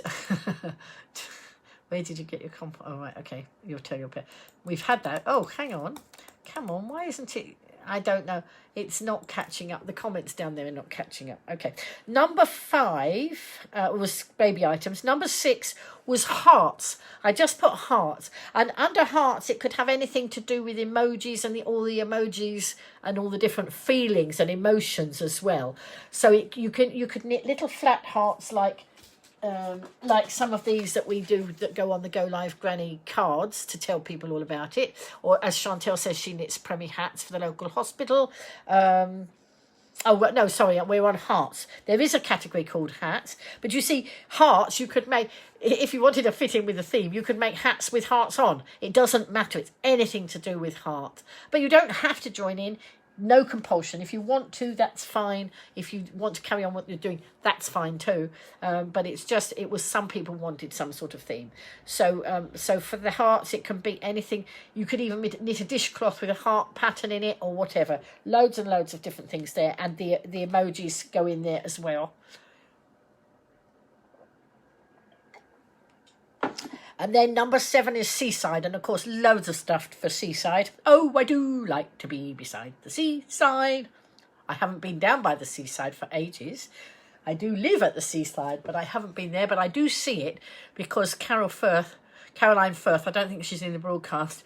Where did you get your comp? Oh, right. Okay. You'll tell your pet. We've had that. Oh, hang on. Come on. Why isn't it? I don't know. It's not catching up. The comments down there are not catching up. Okay. Number 5 was baby items. Number 6 was hearts. I just put hearts. And under hearts, it could have anything to do with emojis and all the emojis and all the different feelings and emotions as well. So you could knit little flat hearts like some of these that we do that go on the GoLiveGranny cards to tell people all about it. Or as Chantel says, she knits Premier hats for the local hospital. Oh, no, sorry, we're on hearts. There is a category called hats. But you see, hearts, you could make, if you wanted to fit in with the theme, you could make hats with hearts on. It doesn't matter. It's anything to do with heart. But you don't have to join in. No compulsion. If you want to, that's fine. If you want to carry on what you're doing, that's fine too. But it was some people wanted some sort of theme. So for the hearts, it can be anything. You could even knit a dishcloth with a heart pattern in it or whatever. Loads and loads of different things there. And the emojis go in there as well. And then number 7 is seaside, and of course loads of stuff for seaside. Oh, I do like to be beside the seaside. I haven't been down by the seaside for ages. I do live at the seaside, but I haven't been there. But I do see it because Caroline Firth, I don't think she's in the broadcast,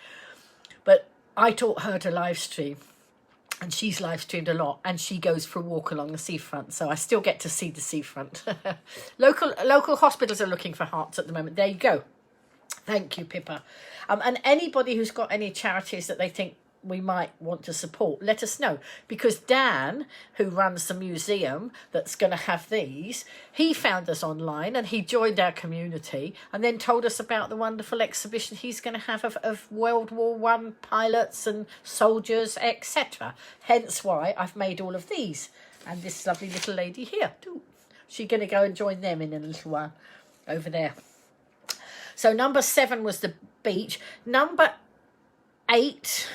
but I taught her to live stream. And she's live streamed a lot, and she goes for a walk along the seafront, so I still get to see the seafront. Local hospitals are looking for hearts at the moment. There you go. Thank you, Pippa. And anybody who's got any charities that they think we might want to support, let us know. Because Dan, who runs the museum that's going to have these, he found us online and he joined our community and then told us about the wonderful exhibition he's going to have of World War I pilots and soldiers, etc. Hence why I've made all of these. And this lovely little lady here too. She's going to go and join them in a little while over there. So number 7 was the beach. Number 8,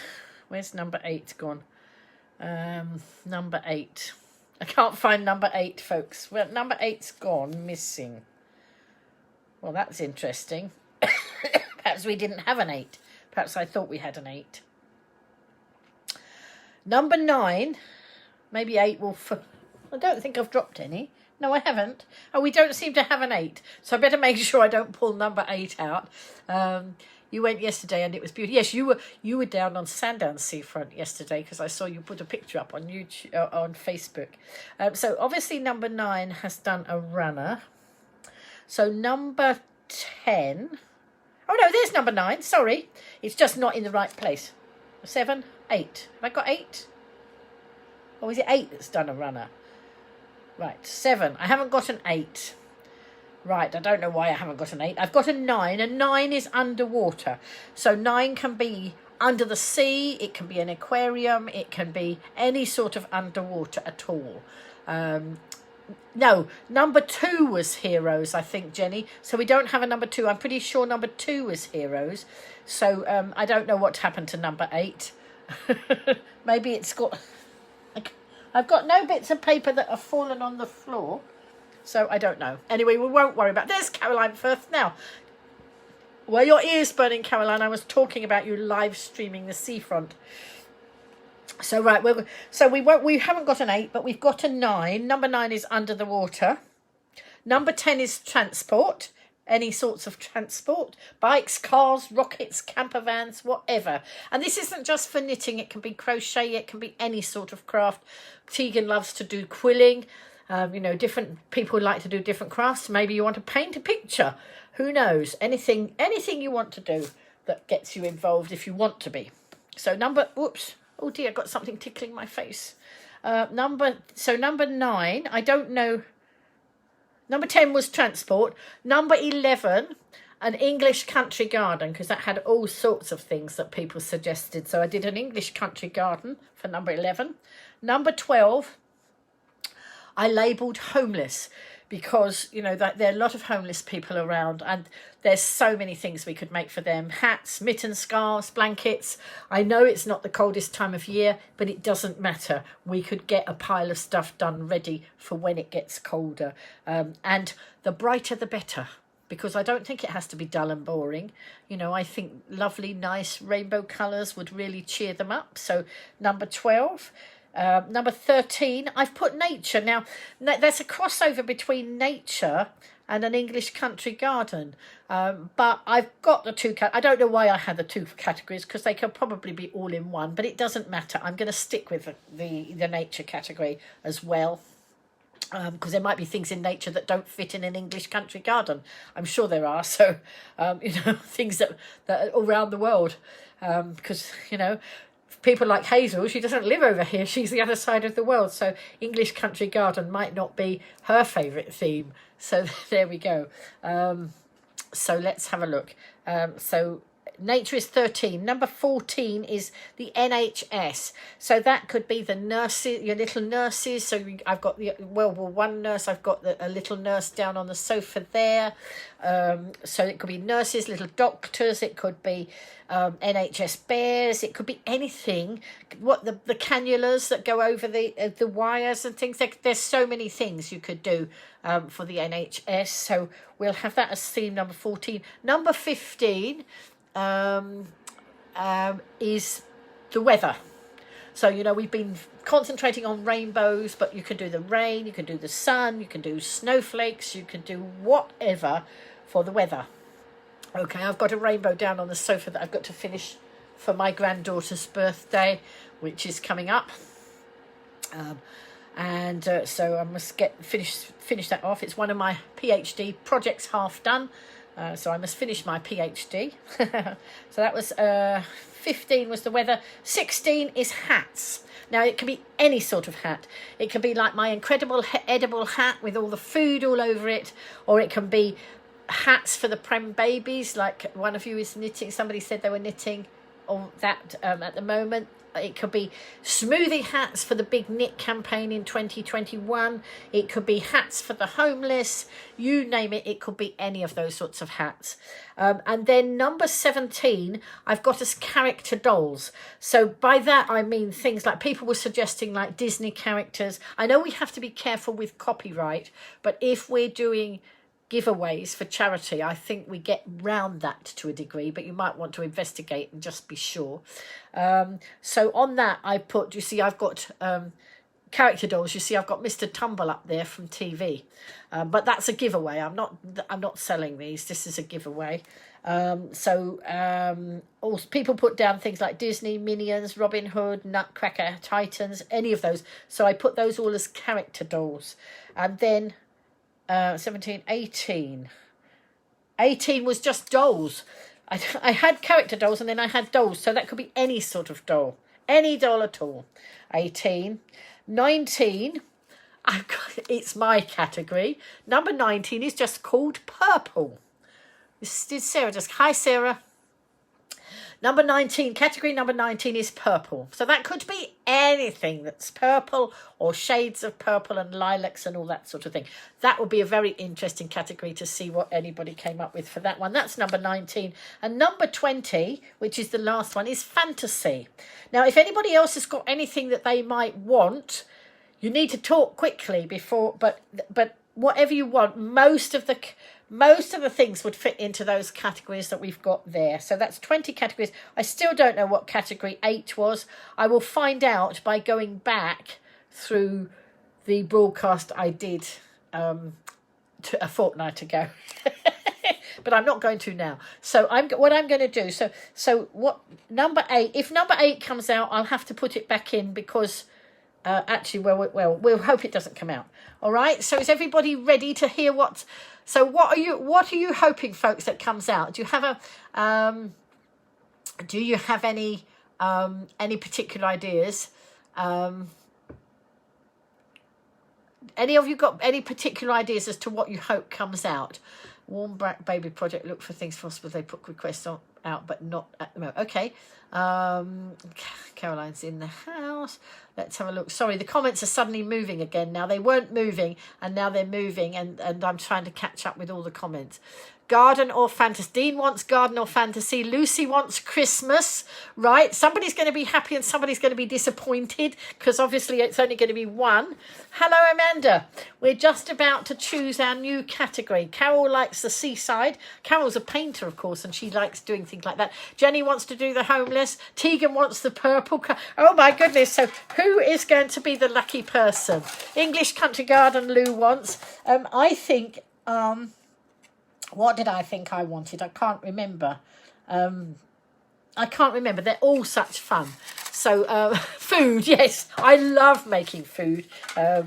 where's number 8 gone? Number 8. I can't find number 8, folks. Well, number 8's gone, missing. Well, that's interesting. Perhaps we didn't have an 8. Perhaps I thought we had an 8. Number 9, maybe 8 will... I don't think I've dropped any. No, I haven't. Oh, we don't seem to have an 8. So I better make sure I don't pull number 8 out. You went yesterday and it was beautiful. Yes, you were down on Sandown Seafront yesterday because I saw you put a picture up on YouTube, on Facebook. So obviously number 9 has done a runner. So number 10... Oh, no, there's number 9. Sorry. It's just not in the right place. 7, 8. Have I got 8? Or is it 8 that's done a runner? Right, 7. I haven't got an 8. Right, I don't know why I haven't got an 8. I've got a 9, and 9 is underwater. So 9 can be under the sea, it can be an aquarium, it can be any sort of underwater at all. No, number 2 was heroes, I think, Jenny. So we don't have a number 2. I'm pretty sure number 2 was heroes. So I don't know what happened to number 8. Maybe it's got... I've got no bits of paper that have fallen on the floor, so I don't know. Anyway, we won't worry about it. There's Caroline Firth now. Well, your ears burning, Caroline. I was talking about you live streaming the seafront. So right, we haven't got an 8, but we've got a 9. Number 9 is under the water. Number 10 is transport. Any sorts of transport, bikes, cars, rockets, camper vans, whatever. And this isn't just for knitting. It can be crochet. It can be any sort of craft. Tegan loves to do quilling. You know, different people like to do different crafts. Maybe you want to paint a picture. Who knows? Anything you want to do that gets you involved if you want to be. So whoops. Oh dear, I got something tickling my face. Number 9, I don't know. Number 10 was transport. Number 11, an English country garden, because that had all sorts of things that people suggested. So I did an English country garden for number 11. Number 12, I labelled homeless because, you know, that there are a lot of homeless people around and there's so many things we could make for them. Hats, mittens, scarves, blankets. I know it's not the coldest time of year, but it doesn't matter. We could get a pile of stuff done ready for when it gets colder. And the brighter the better, because I don't think it has to be dull and boring. You know, I think lovely, nice rainbow colours would really cheer them up. So number 12. Number 13, I've put nature. Now, there's a crossover between nature and an English country garden. But I've got the 2 I don't know why I had the 2 categories, because they could probably be all in one, but it doesn't matter. I'm going to stick with the nature category as well. Because there might be things in nature that don't fit in an English country garden. I'm sure there are. So, you know, things that are around the world. Because, you know, people like Hazel, she doesn't live over here. She's the other side of the world. So English country garden might not be her favourite theme. So there we go. So let's have a look. So nature is 13. Number 14 is the NHS. So that could be the nurses, your little nurses. So I've got the World War One nurse. I've got a little nurse down on the sofa there. So it could be nurses, little doctors. It could be NHS bears. It could be anything. What the cannulas that go over the wires and things. There's so many things you could do for the NHS. So we'll have that as theme number 14. Number 15 is the weather. So, you know, we've been concentrating on rainbows, but you can do the rain, you can do the sun, you can do snowflakes, you can do whatever for the weather. Okay, I've got a rainbow down on the sofa that I've got to finish for my granddaughter's birthday, which is coming up. So I must finish that off. It's one of my PhD projects, half done. So I must finish my PhD. So that was 15 was the weather. 16 is hats. Now it can be any sort of hat. It can be like my incredible edible hat with all the food all over it, or it can be hats for the prem babies, like one of you is knitting. Somebody said they were knitting on that at the moment. It could be smoothie hats for the big knit campaign in 2021. It could be hats for the homeless. You name it, it could be any of those sorts of hats. And then number 17, I've got us character dolls. So by that I mean things like, people were suggesting like Disney characters. I know we have to be careful with copyright, but if we're doing giveaways for charity, I think we get round that to a degree, but you might want to investigate and just be sure. So on that I put, you see, I've got character dolls. You see, I've got Mr. Tumble up there from TV, but that's a giveaway. I'm not selling these. This is a giveaway. Also people put down things like Disney, Minions, Robin Hood, Nutcracker, Titans, any of those. So I put those all as character dolls. And then 17, 18. 18 was just dolls. I had character dolls and then I had dolls. So that could be any sort of doll. Any doll at all. 18. 19. It's my category. Number 19 is just called purple. This is Sarah. Just hi, Sarah. Number 19, category number 19 is purple. So that could be anything that's purple or shades of purple and lilacs and all that sort of thing. That would be a very interesting category to see what anybody came up with for that one. That's number 19. And number 20, which is the last one, is fantasy. Now, if anybody else has got anything that they might want, you need to talk quickly before, but whatever you want, most of the things would fit into those categories that we've got there. So that's 20 categories. I still don't know what category 8 was. I will find out by going back through the broadcast I did a fortnight ago. But I'm not going to now. So what I'm going to do. So what number 8? If number 8 comes out, I'll have to put it back in because actually, we'll hope it doesn't come out. All right. So is everybody ready to hear what? So what are you hoping, folks, that comes out? Do you have any particular ideas? Any of you got any particular ideas as to what you hope comes out? Warm Black Baby Project, look for things possible. They put requests out, but not at the moment. Okay. Caroline's in the house. Let's have a look. Sorry, the comments are suddenly moving again now. They weren't moving and now they're moving, and I'm trying to catch up with all the comments. Garden or fantasy? Dean wants garden or fantasy. Lucy wants Christmas, right? Somebody's going to be happy and somebody's going to be disappointed because obviously it's only going to be one. Hello, Amanda. We're just about to choose our new category. Carol likes the seaside. Carol's a painter, of course, and she likes doing things like that. Jenny wants to do the homeless. Tegan wants the purple. Oh, my goodness. So who is going to be the lucky person? English Country Garden, Lou wants. I think... what did I think I wanted? I can't remember. They're all such fun. So food, yes. I love making food. I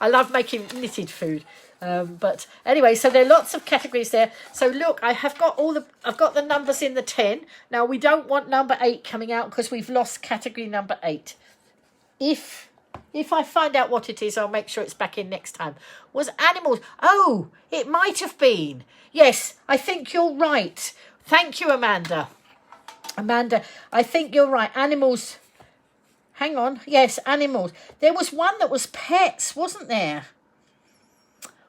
love making knitted food. But anyway, so there are lots of categories there. So look, I've got the numbers in the 10. Now we don't want number 8 coming out because we've lost category number 8. If I find out what it is, I'll make sure it's back in next time. Was animals? Oh, it might have been. Yes, I think you're right. Thank you, Amanda. Amanda, I think you're right. Animals. Hang on. Yes, animals. There was one that was pets, wasn't there?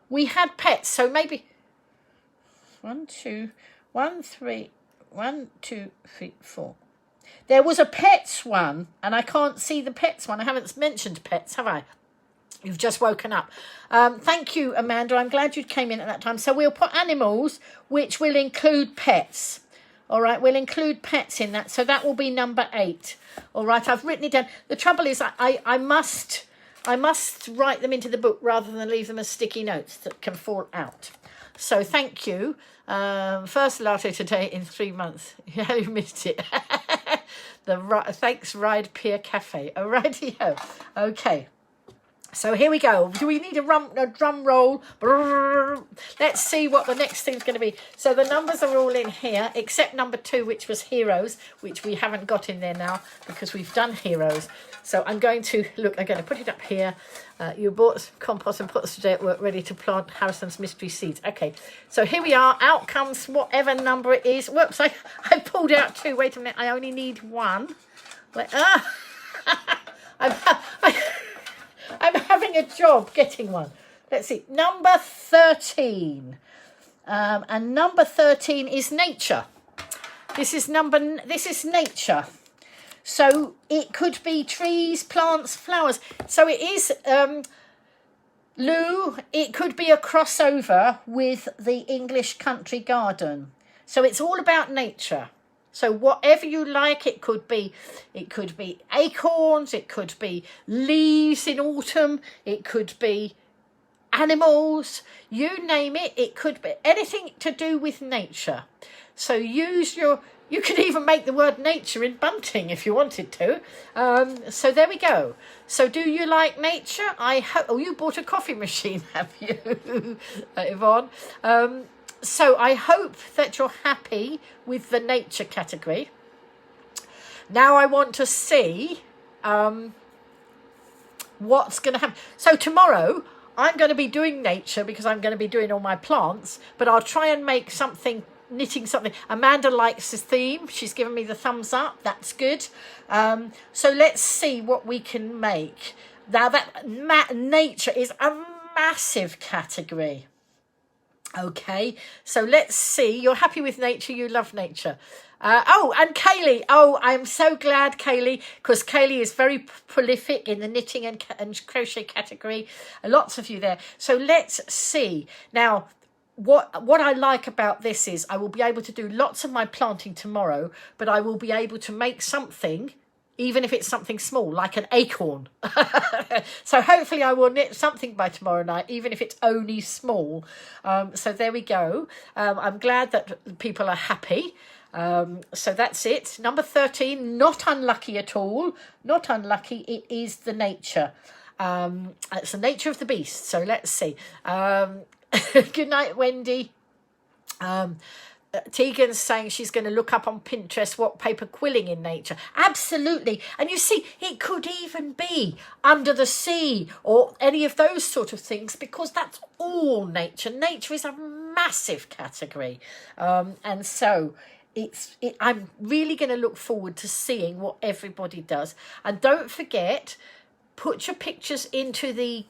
We had pets, so maybe 1, 2, 3, 4. There was a pets one, and I can't see the pets one. I haven't mentioned pets, have I? You've just woken up. Thank you, Amanda. I'm glad you came in at that time. So we'll put animals, which will include pets. All right, we'll include pets in that. So that will be number 8. All right, I've written it down. The trouble is I must write them into the book rather than leave them as sticky notes that can fall out. So thank you. First latte today in 3 months. Yeah, you missed it. Thanks, Ride Pier Cafe. Alrighty-ho. Okay. So here we go. Do we need a drum roll? Brrr. Let's see what the next thing's going to be. So the numbers are all in here, except number 2, which was heroes, which we haven't got in there now because we've done heroes. So I'm going to put it up here. You bought compost and put us today at work ready to plant Harrison's mystery seeds. Okay, so here we are. Out comes whatever number it is. Whoops, I pulled out 2. Wait a minute, I only need 1. Like, I'm, I'm having a job getting one. Let's see, number 13. And number 13 is nature. This is nature. So it could be trees, plants, flowers. So it is, Lou, it could be a crossover with the English country garden. So it's all about nature. So whatever you like, it could be acorns, it could be leaves in autumn, it could be animals, you name it. It could be anything to do with nature. So you could even make the word nature in bunting if you wanted to. So there we go. So do you like nature? I hope. Oh, you bought a coffee machine, have you, Yvonne? So I hope that you're happy with the nature category. Now I want to see what's going to happen. So tomorrow I'm going to be doing nature because I'm going to be doing all my plants, but I'll try and make something, knitting something. Amanda likes the theme. She's given me the thumbs up. That's good. So let's see what we can make. Now that nature is a massive category. Okay, so let's see. You're happy with nature. You love nature. Oh, and Kaylee. Oh, I'm so glad, Kaylee, because Kaylee is very prolific in the knitting and crochet category. Lots of you there. So let's see. Now, what I like about this is I will be able to do lots of my planting tomorrow, but I will be able to make something, even if it's something small, like an acorn. So hopefully I will knit something by tomorrow night, even if it's only small. So there we go. I'm glad that people are happy. So that's it. Number 13, not unlucky at all. Not unlucky. It is the nature. It's the nature of the beast. So let's see. Good night, Wendy. Tegan's saying she's going to look up on Pinterest what paper quilling in nature. Absolutely. And you see, it could even be under the sea or any of those sort of things, because that's all nature. Nature is a massive category. And so I'm really going to look forward to seeing what everybody does. And don't forget, put your pictures into the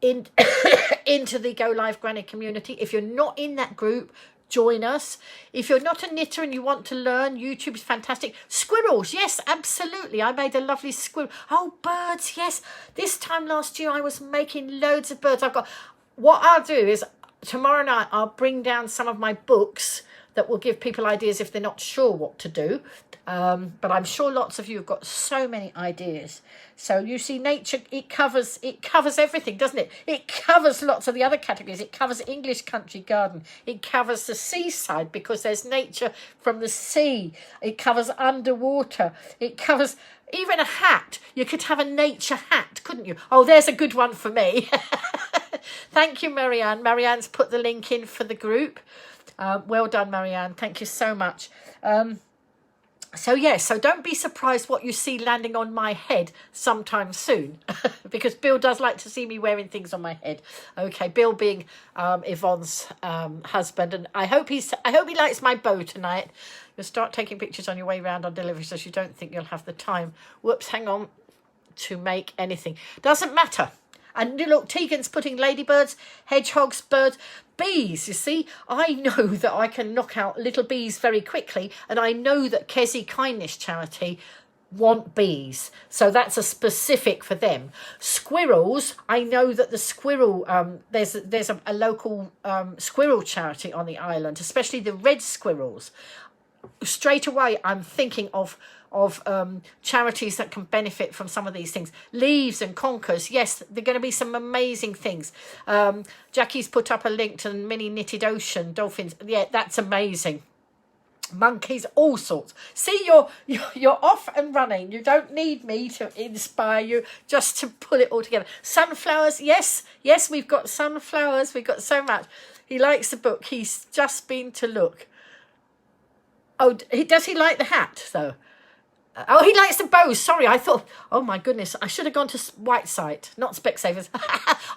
into the GoLiveGranny community. If you're not in that group, join us. If you're not a knitter and you want to learn, YouTube is fantastic. Squirrels, yes, absolutely. I made a lovely squirrel. Oh, birds, yes. This time last year I was making loads of birds. What I'll do is tomorrow night I'll bring down some of my books that will give people ideas if they're not sure what to do. But I'm sure lots of you have got so many ideas. So you see, nature, it covers everything, doesn't it? It covers lots of the other categories. It covers English country garden. It covers the seaside because there's nature from the sea. It covers underwater. It covers even a hat. You could have a nature hat, couldn't you? Oh, there's a good one for me. Thank you, Marianne. Marianne's put the link in for the group. Well done, Marianne. Thank you so much. So yes, so don't be surprised what you see landing on my head sometime soon, because Bill does like to see me wearing things on my head. Okay, Bill being Yvonne's husband, and I hope he likes my bow tonight. You'll start taking pictures on your way round on delivery, so you don't think you'll have the time. Whoops, hang on, to make anything. Doesn't matter. And look, Tegan's putting ladybirds, hedgehogs, birds, bees. You see, I know that I can knock out little bees very quickly, and I know that Kezi Kindness Charity want bees, so that's a specific for them. Squirrels, I know that the squirrel, there's a local squirrel charity on the island, especially the red squirrels. Straight away, I'm thinking of charities that can benefit from some of these things. Leaves and conkers, yes, there are going to be some amazing things. Jackie's put up a link to the mini knitted ocean dolphins. Yeah, that's amazing. Monkeys, all sorts. See, you're off and running. You don't need me to inspire you, just to pull it all together. Sunflowers, yes, we've got sunflowers. We've got so much. He likes the book. He's just been to look. Oh, does he like the hat though? Oh, he likes the bow. Sorry, I thought, oh my goodness, I should have gone to White Site, not Specsavers.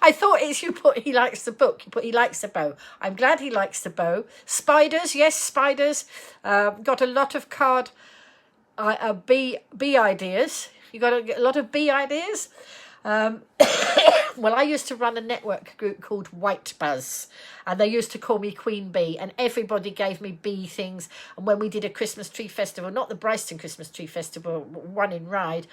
I thought it's you put he likes the book. You put he likes the bow. I'm glad he likes the bow. Spiders, yes, spiders. Got a lot of card bee ideas. You got a lot of bee ideas. Well, I used to run a network group called White Buzz, and they used to call me Queen Bee, and everybody gave me bee things. And when we did a Christmas tree festival, not the Bryston Christmas tree festival, one in Ryde,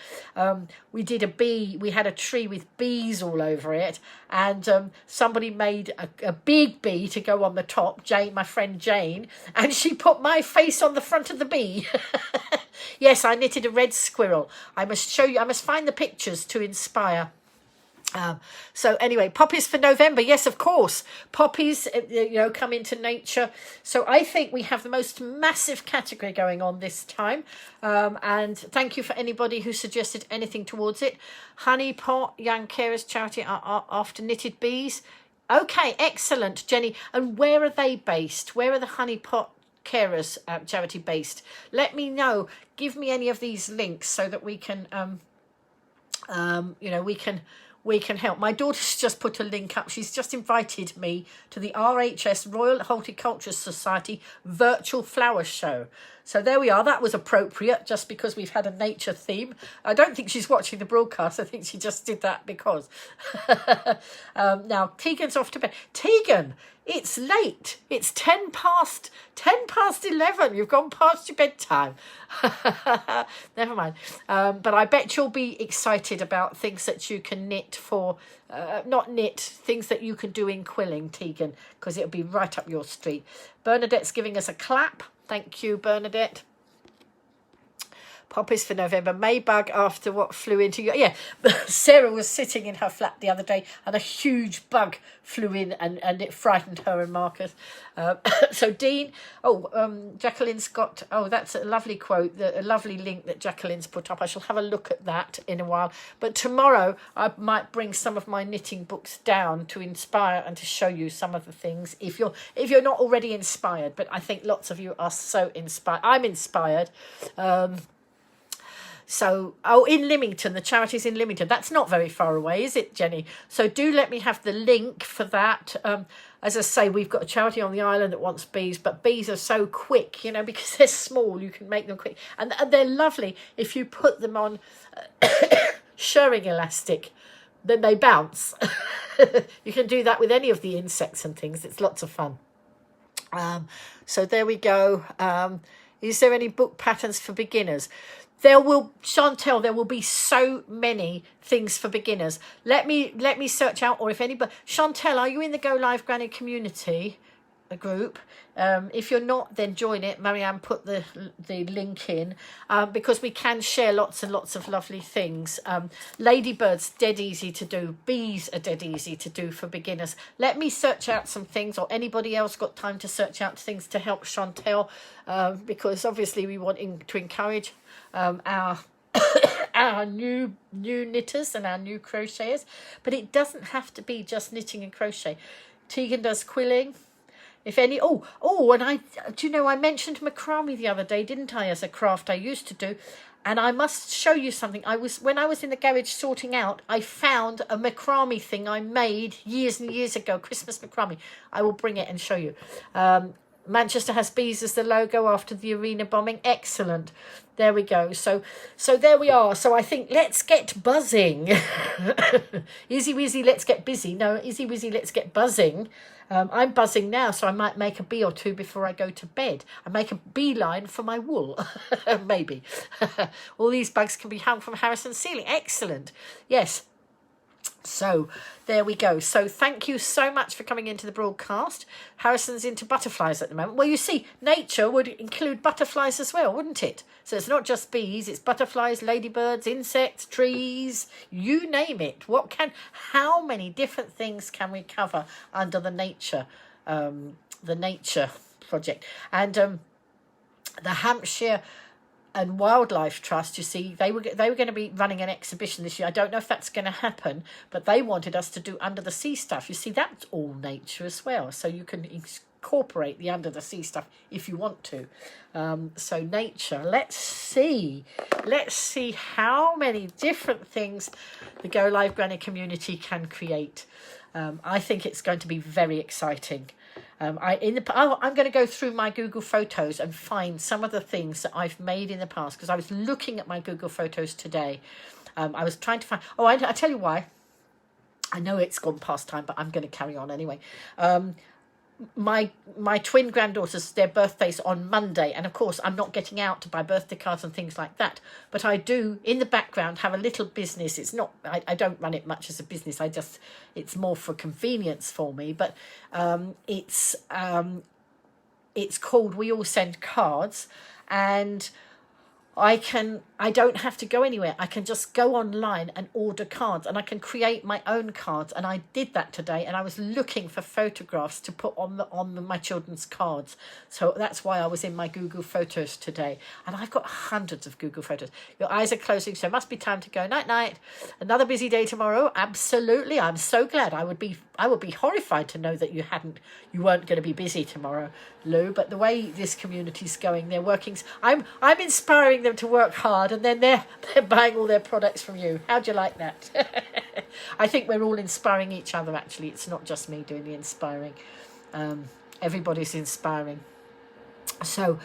we did a bee, we had a tree with bees all over it, and somebody made a big bee to go on the top, Jane, my friend Jane, and she put my face on the front of the bee. Yes, I knitted a red squirrel. I must show you, I must find the pictures to inspire. So anyway, poppies for November. Yes, of course. Poppies, come into nature. So I think we have the most massive category going on this time. And thank you for anybody who suggested anything towards it. Honey Pot, Young Carers Charity after knitted bees. Okay, excellent, Jenny. And where are they based? Where are the Honey Pot Carers charity based? Let me know. Give me any of these links so that we can, we can help. My daughter's just put a link up. She's just invited me to the RHS Royal Horticultural Society virtual flower show. So there we are. That was appropriate just because we've had a nature theme. I don't think she's watching the broadcast. I think she just did that because. Now, Tegan's off to bed. Tegan, it's late. It's 10 past 11. You've gone past your bedtime. Never mind. But I bet you'll be excited about things that you can knit for, things that you can do in quilling, Tegan, because it'll be right up your street. Bernadette's giving us a clap. Thank you, Bernadette. Poppies for November. Maybug after what flew into your... Yeah, Sarah was sitting in her flat the other day and a huge bug flew in and it frightened her and Marcus. So Dean... Jacqueline's got... Oh, that's a lovely quote, a lovely link that Jacqueline's put up. I shall have a look at that in a while. But tomorrow I might bring some of my knitting books down to inspire and to show you some of the things if you're not already inspired. But I think lots of you are so inspired. I'm inspired. So, in Lymington, the charity's in Lymington. That's not very far away, is it, Jenny? So do let me have the link for that. As I say, we've got a charity on the island that wants bees, but bees are so quick, because they're small, you can make them quick. And they're lovely if you put them on shirring elastic, then they bounce. You can do that with any of the insects and things. It's lots of fun. So there we go. Is there any book patterns for beginners? Chantel, there will be so many things for beginners. Let me search out, or if anybody... Chantel, are you in the GoLiveGranny community group? If you're not, then join it. Marianne put the link in because we can share lots and lots of lovely things. Ladybirds, dead easy to do. Bees are dead easy to do for beginners. Let me search out some things, or anybody else got time to search out things to help Chantel, because obviously we want to encourage our new knitters and our new crocheters, but it doesn't have to be just knitting and crochet. Tegan does quilling. If any, and I mentioned macrame the other day, didn't I, as a craft I used to do, and I must show you something. When I was in the garage sorting out, I found a macrame thing I made years and years ago, Christmas macrame. I will bring it and show you. Manchester has bees as the logo after the arena bombing. Excellent. There we go. So there we are. So I think let's get buzzing. Easy wheezy, let's get busy. No, easy wheezy, let's get buzzing. I'm buzzing now, so I might make a bee or two before I go to bed. I make a beeline for my wool, maybe. All these bugs can be hung from Harrison's ceiling. Excellent. Yes. So there we go. So thank you so much for coming into the broadcast. Harrison's into butterflies at the moment. Well, you see, nature would include butterflies as well, wouldn't it? So it's not just bees, it's butterflies, ladybirds, insects, trees, you name it. How many different things can we cover under the nature project? And the Hampshire and Wildlife Trust, you see, they were going to be running an exhibition this year. I don't know if that's going to happen, but they wanted us to do under the sea stuff. You see, that's all nature as well. So you can incorporate the under the sea stuff if you want to. So nature, let's see how many different things the Go Live Granny community can create. I think it's going to be very exciting. I'm going to go through my Google Photos and find some of the things that I've made in the past, because I was looking at my Google Photos today. I was trying to find... Oh, I tell you why. I know it's gone past time, but I'm going to carry on anyway. My twin granddaughters, their birthdays on Monday, and of course I'm not getting out to buy birthday cards and things like that, but I do in the background have a little business. It's not, I don't run it much as a business, it's more for convenience for me, but it's called We All Send Cards, and I don't have to go anywhere. I can just go online and order cards, and I can create my own cards. And I did that today, and I was looking for photographs to put on my children's cards. So that's why I was in my Google Photos today. And I've got hundreds of Google Photos. Your eyes are closing, so it must be time to go. Night, night. Another busy day tomorrow. Absolutely. I'm so glad. I would be horrified to know that you weren't going to be busy tomorrow, Lou. But the way this community's going, they're working. I'm inspiring them to work hard, and then they're buying all their products from you. How'd you like that? I think we're all inspiring each other, actually. It's not just me doing the inspiring. Everybody's inspiring. So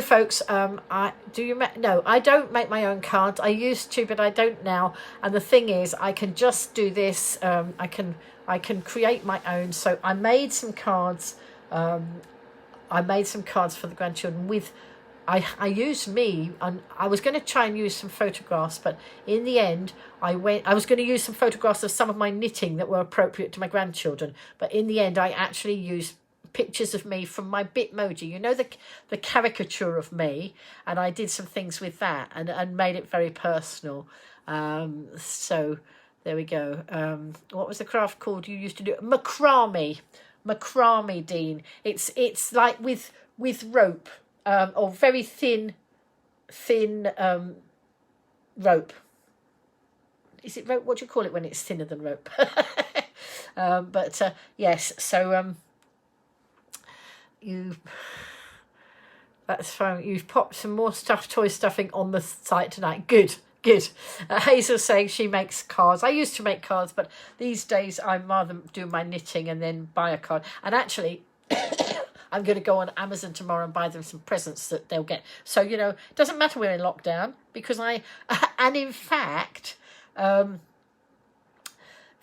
folks, I don't make my own cards. I used to, but I don't now. And the thing is, I can just do this. I can create my own. So I made some cards. I made some cards for the grandchildren with... I used me, and I was going to try and use some photographs, but in the end, I was going to use some photographs of some of my knitting that were appropriate to my grandchildren, but in the end, I actually used pictures of me from my Bitmoji, you know, the caricature of me, and I did some things with that and made it very personal. So there we go. What was the craft called you used to do? Macrame, Dean. It's like with rope. Or very thin rope. Is it rope? What do you call it when it's thinner than rope? Yes, so that's fine. You've popped some more toy stuffing on the site tonight. Good. Hazel saying she makes cards. I used to make cards, but these days I rather do my knitting and then buy a card. And actually... I'm going to go on Amazon tomorrow and buy them some presents that they'll get. So, you know, it doesn't matter we're in lockdown, because and in fact, they're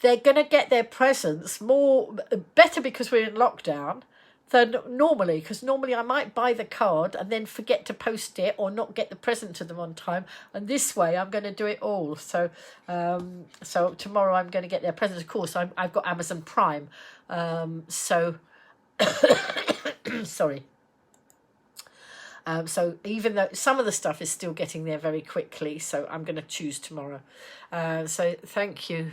going to get their presents better because we're in lockdown than normally, because normally I might buy the card and then forget to post it or not get the present to them on time. And this way I'm going to do it all. So, tomorrow I'm going to get their presents. Of course, I've got Amazon Prime. Sorry. So even though some of the stuff is still getting there very quickly, so I'm going to choose tomorrow. So thank you.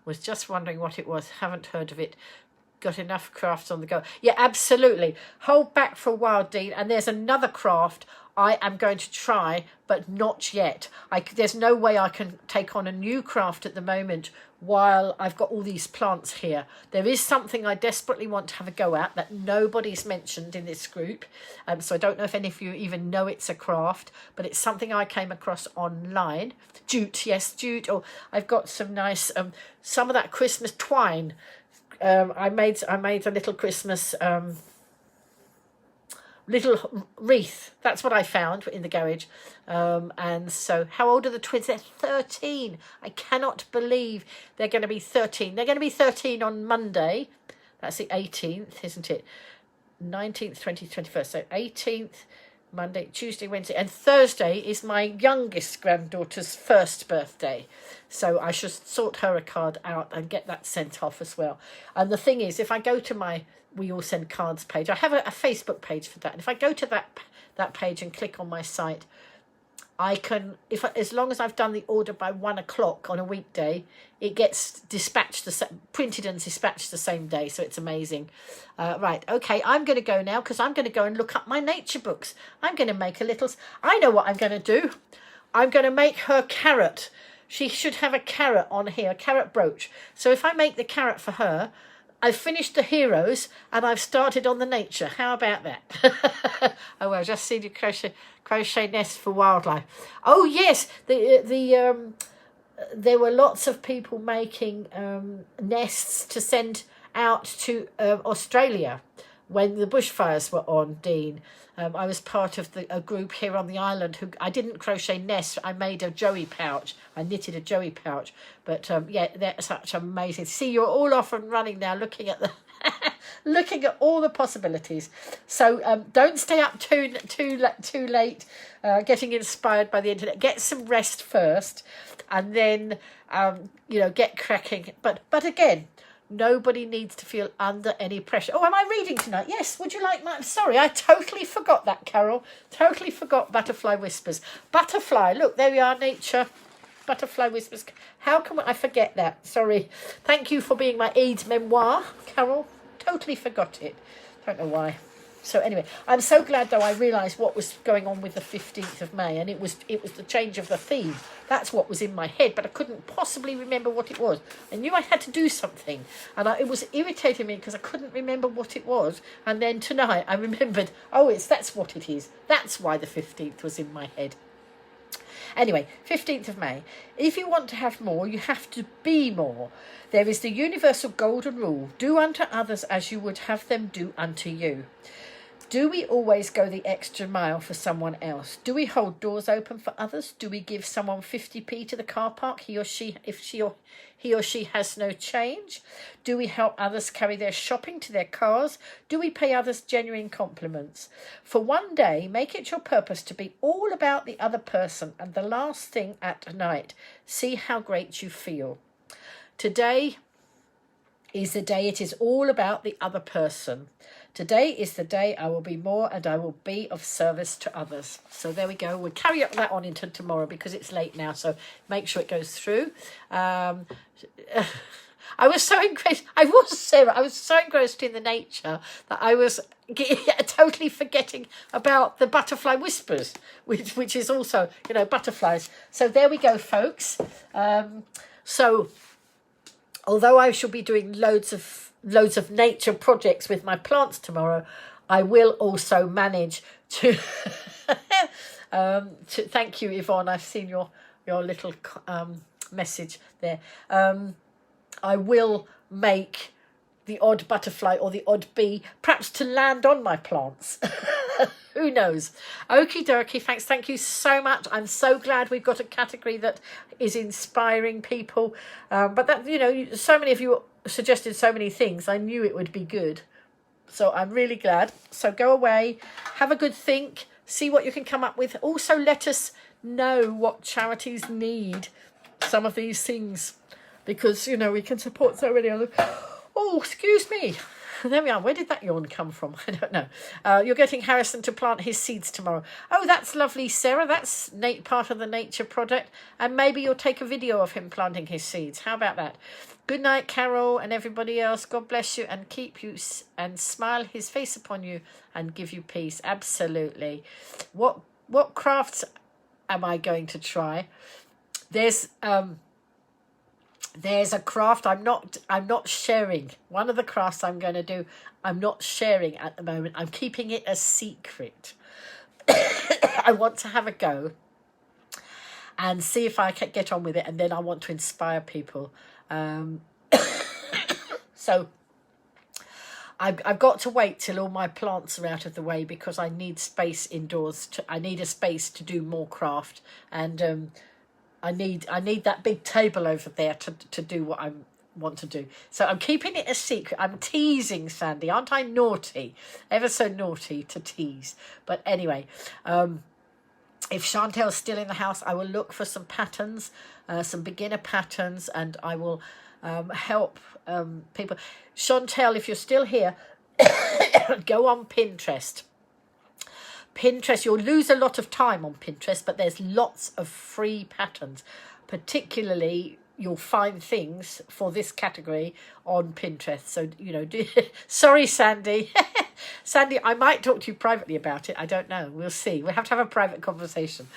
Was just wondering what it was. Haven't heard of it. Got enough crafts on the go. Yeah, absolutely. Hold back for a while, Dean. And there's another craft I am going to try, but not yet. There's no way I can take on a new craft at the moment while I've got all these plants here. There is something I desperately want to have a go at that nobody's mentioned in this group. So I don't know if any of you even know it's a craft, but it's something I came across online. Jute, yes, jute. Or I've got some nice, some of that Christmas twine. I made a little Christmas little wreath. That's what I found in the garage. And so how old are the twins? They're 13. I cannot believe they're going to be 13. They're going to be 13 on Monday. That's the 18th, isn't it? 19th, 20th, 21st. So 18th, Monday, Tuesday, Wednesday, and Thursday is my youngest granddaughter's first birthday. So I should sort her a card out and get that sent off as well. And the thing is, if I go to my We All Send Cards page, I have a Facebook page for that. And if I go to that page and click on my site, I can, as long as I've done the order by 1 o'clock on a weekday, it gets dispatched, printed and dispatched the same day. So it's amazing. Okay, I'm going to go now because I'm going to go and look up my nature books. I'm going to make I know what I'm going to do. I'm going to make her carrot. She should have a carrot on here, a carrot brooch. So if I make the carrot for her, I've finished the heroes and I've started on the nature. How about that? Oh, well, just seen you crochet nests for wildlife. Oh, yes, there were lots of people making nests to send out to Australia when the bushfires were on, Dean. I was part of a group here on the island who I didn't crochet nests. I made a joey pouch. I knitted a joey pouch. But yeah, that's such amazing. See, you're all off and running now, looking at the looking at all the possibilities. So don't stay up too late, getting inspired by the internet. Get some rest first, and then get cracking. But again, nobody needs to feel under any pressure. Oh, am I reading tonight? Yes. Would you like my... Sorry, I totally forgot that, Carol. Totally forgot Butterfly Whispers. Butterfly, look, there we are, nature. Butterfly Whispers. How can I forget that? Sorry. Thank you for being my aide memoir, Carol. Totally forgot it. Don't know why. So anyway, I'm so glad, though, I realised what was going on with the 15th of May, and it was the change of the theme. That's what was in my head, but I couldn't possibly remember what it was. I knew I had to do something, and it was irritating me because I couldn't remember what it was. And then tonight I remembered, oh, that's what it is. That's why the 15th was in my head. Anyway, 15th of May. If you want to have more, you have to be more. There is the universal golden rule. Do unto others as you would have them do unto you. Do we always go the extra mile for someone else? Do we hold doors open for others? Do we give someone 50p to the car park, he or she has no change? Do we help others carry their shopping to their cars? Do we pay others genuine compliments? For one day, make it your purpose to be all about the other person, and the last thing at night, see how great you feel. Today is the day it is all about the other person. Today is the day I will be more and I will be of service to others. So there we go. We'll carry that on into tomorrow because it's late now. So make sure it goes through. I was so engrossed. Sarah. I was so engrossed in the nature that I was totally forgetting about the butterfly whispers, which is also, butterflies. So there we go, folks. So although I shall be doing loads of nature projects with my plants tomorrow, I will also manage to thank you, Yvonne. I've seen your little message there. I will make the odd butterfly or the odd bee, perhaps to land on my plants. Who knows? Okie dokie, thanks. Thank you so much. I'm so glad we've got a category that is inspiring people. But that, so many of you suggested so many things. I knew it would be good. So I'm really glad. So go away, have a good think, see what you can come up with. Also, let us know what charities need some of these things, because, we can support so many other... Oh, excuse me. There we are. Where did that yawn come from? I don't know. You're getting Harrison to plant his seeds tomorrow. Oh, that's lovely, Sarah. That's part of the nature project. And maybe you'll take a video of him planting his seeds. How about that? Good night, Carol, and everybody else. God bless you and keep you and smile his face upon you and give you peace. Absolutely. What crafts am I going to try? There's a craft I'm not sharing. One of the crafts I'm going to do, I'm not sharing at the moment. I'm keeping it a secret. I want to have a go and see if I can get on with it, and then I want to inspire people. So I've got to wait till all my plants are out of the way, because I need space indoors. I need a space to do more craft, and I need that big table over there to do what I want to do. So I'm keeping it a secret. I'm teasing Sandy. Aren't I naughty? Ever so naughty to tease. But anyway, if Chantel's still in the house, I will look for some patterns, some beginner patterns, and I will help people. Chantel, if you're still here, go on Pinterest. Pinterest, you'll lose a lot of time on Pinterest, but there's lots of free patterns. Particularly, you'll find things for this category on Pinterest. So, sorry, Sandy. Sandy, I might talk to you privately about it. I don't know. We'll see. We'll have to have a private conversation.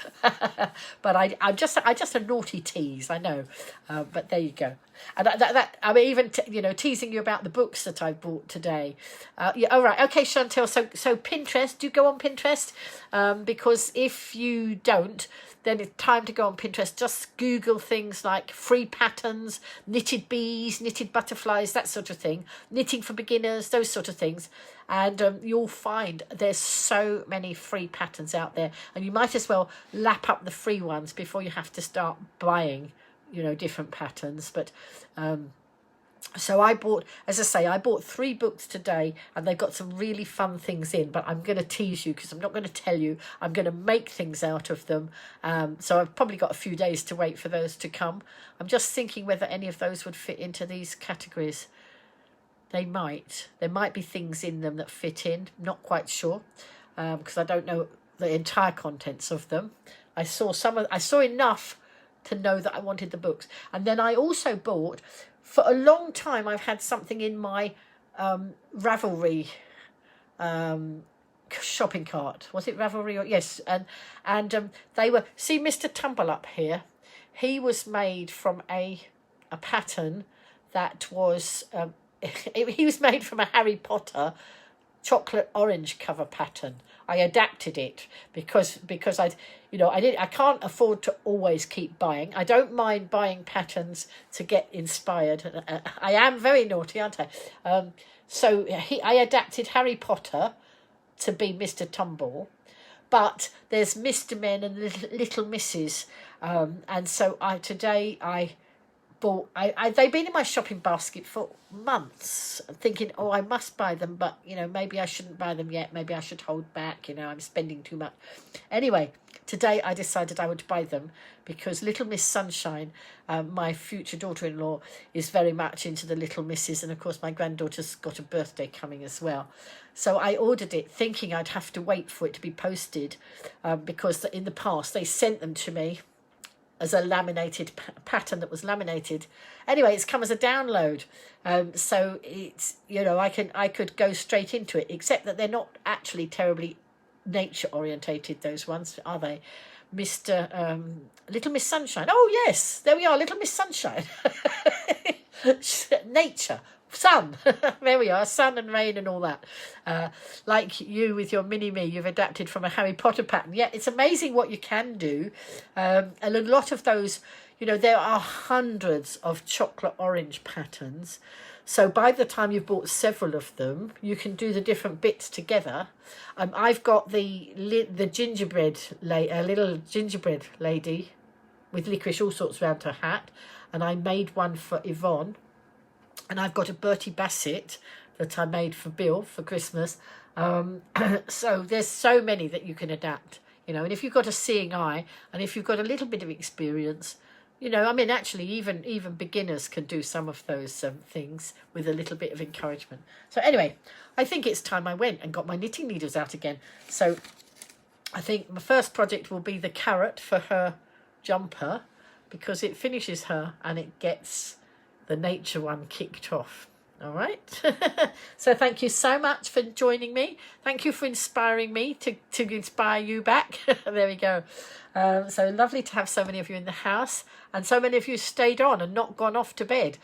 But I'm just a naughty tease, I know. But there you go. And I'm even teasing you about the books that I bought today. Yeah, all right, okay, Chantel. So Pinterest. Do you go on Pinterest? Because if you don't, then it's time to go on Pinterest. Just Google things like free patterns, knitted bees, knitted butterflies, that sort of thing. Knitting for beginners, those sort of things. And you'll find there's so many free patterns out there. And you might as well lap up the free ones before you have to start buying, different patterns. But so I bought, as I say, I bought 3 books today, and they've got some really fun things in, but I'm going to tease you because I'm not going to tell you. I'm going to make things out of them. So I've probably got a few days to wait for those to come. I'm just thinking whether any of those would fit into these categories. They might. There might be things in them that fit in. Not quite sure, because I don't know the entire contents of them. I saw enough to know that I wanted the books. And then I also bought, for a long time, I've had something in my Ravelry shopping cart. Was it Ravelry? Yes. And they were, see Mr. Tumble up here? He was made from a pattern that was, he was made from a Harry Potter chocolate orange cover pattern. I adapted it because I can't afford to always keep buying. I don't mind buying patterns to get inspired. I am very naughty, aren't I? So I adapted Harry Potter to be Mr. Tumble, but there's Mr. Men and Little Misses, and so today I bought. They've been in my shopping basket for months, thinking, oh, I must buy them, but maybe I shouldn't buy them yet. Maybe I should hold back. I'm spending too much. Anyway, today I decided I would buy them because Little Miss Sunshine, my future daughter-in-law, is very much into the Little Misses, and of course my granddaughter's got a birthday coming as well. So I ordered it thinking I'd have to wait for it to be posted, because in the past they sent them to me as a laminated pattern that was laminated. Anyway, it's come as a download. So it's, I could go straight into it, except that they're not actually terribly nature orientated, those ones, are they? Little Miss Sunshine. Oh yes, there we are, Little Miss Sunshine. Nature. Sun. There we are, sun and rain and all that. Like you with your mini-me, you've adapted from a Harry Potter pattern. Yeah, it's amazing what you can do. And a lot of those, there are hundreds of chocolate orange patterns. So by the time you've bought several of them, you can do the different bits together. I've got the gingerbread, little gingerbread lady with licorice all sorts around her hat. And I made one for Yvonne. And I've got a Bertie Bassett that I made for Bill for Christmas. So there's so many that you can adapt, and if you've got a seeing eye and if you've got a little bit of experience, actually even beginners can do some of those things with a little bit of encouragement. So anyway, I think it's time I went and got my knitting needles out again. So I think my first project will be the carrot for her jumper, because it finishes her and it gets the nature one kicked off. All right. So thank you so much for joining me. Thank you for inspiring me to inspire you back. There we go. So lovely to have so many of you in the house, and so many of you stayed on and not gone off to bed.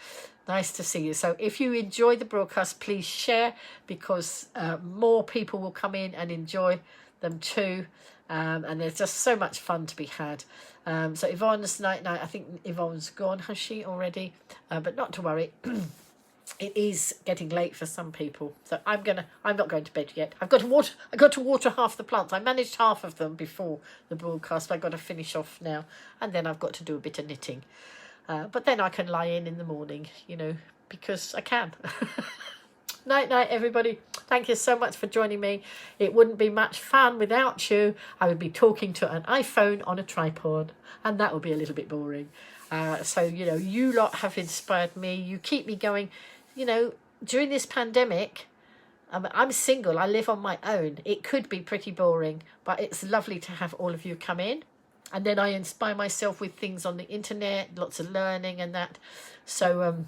Nice to see you. So if you enjoy the broadcast, please share, because more people will come in and enjoy them too. And there's just so much fun to be had. So Yvonne's night, I think Yvonne's gone, has she already? But not to worry. It is getting late for some people, so I'm not going to bed yet. I got to water half the plants. I managed half of them before the broadcast, but I've got to finish off now, and then I've got to do a bit of knitting. But then I can lie in the morning, because I can. Night, everybody. Thank you so much for joining me. It wouldn't be much fun without you. I would be talking to an iPhone on a tripod, and that would be a little bit boring. So, you lot have inspired me. You keep me going. During this pandemic, I'm single. I live on my own. It could be pretty boring, but it's lovely to have all of you come in. And then I inspire myself with things on the internet, lots of learning and that. So,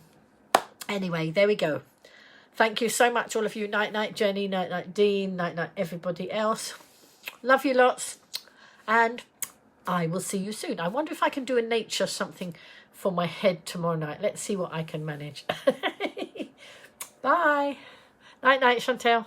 anyway, there we go. Thank you so much, all of you. Night, Jenny. Night, Dean. Night, everybody else. Love you lots. And I will see you soon. I wonder if I can do a nature something for my head tomorrow night. Let's see what I can manage. Bye. Night, night, Chantel.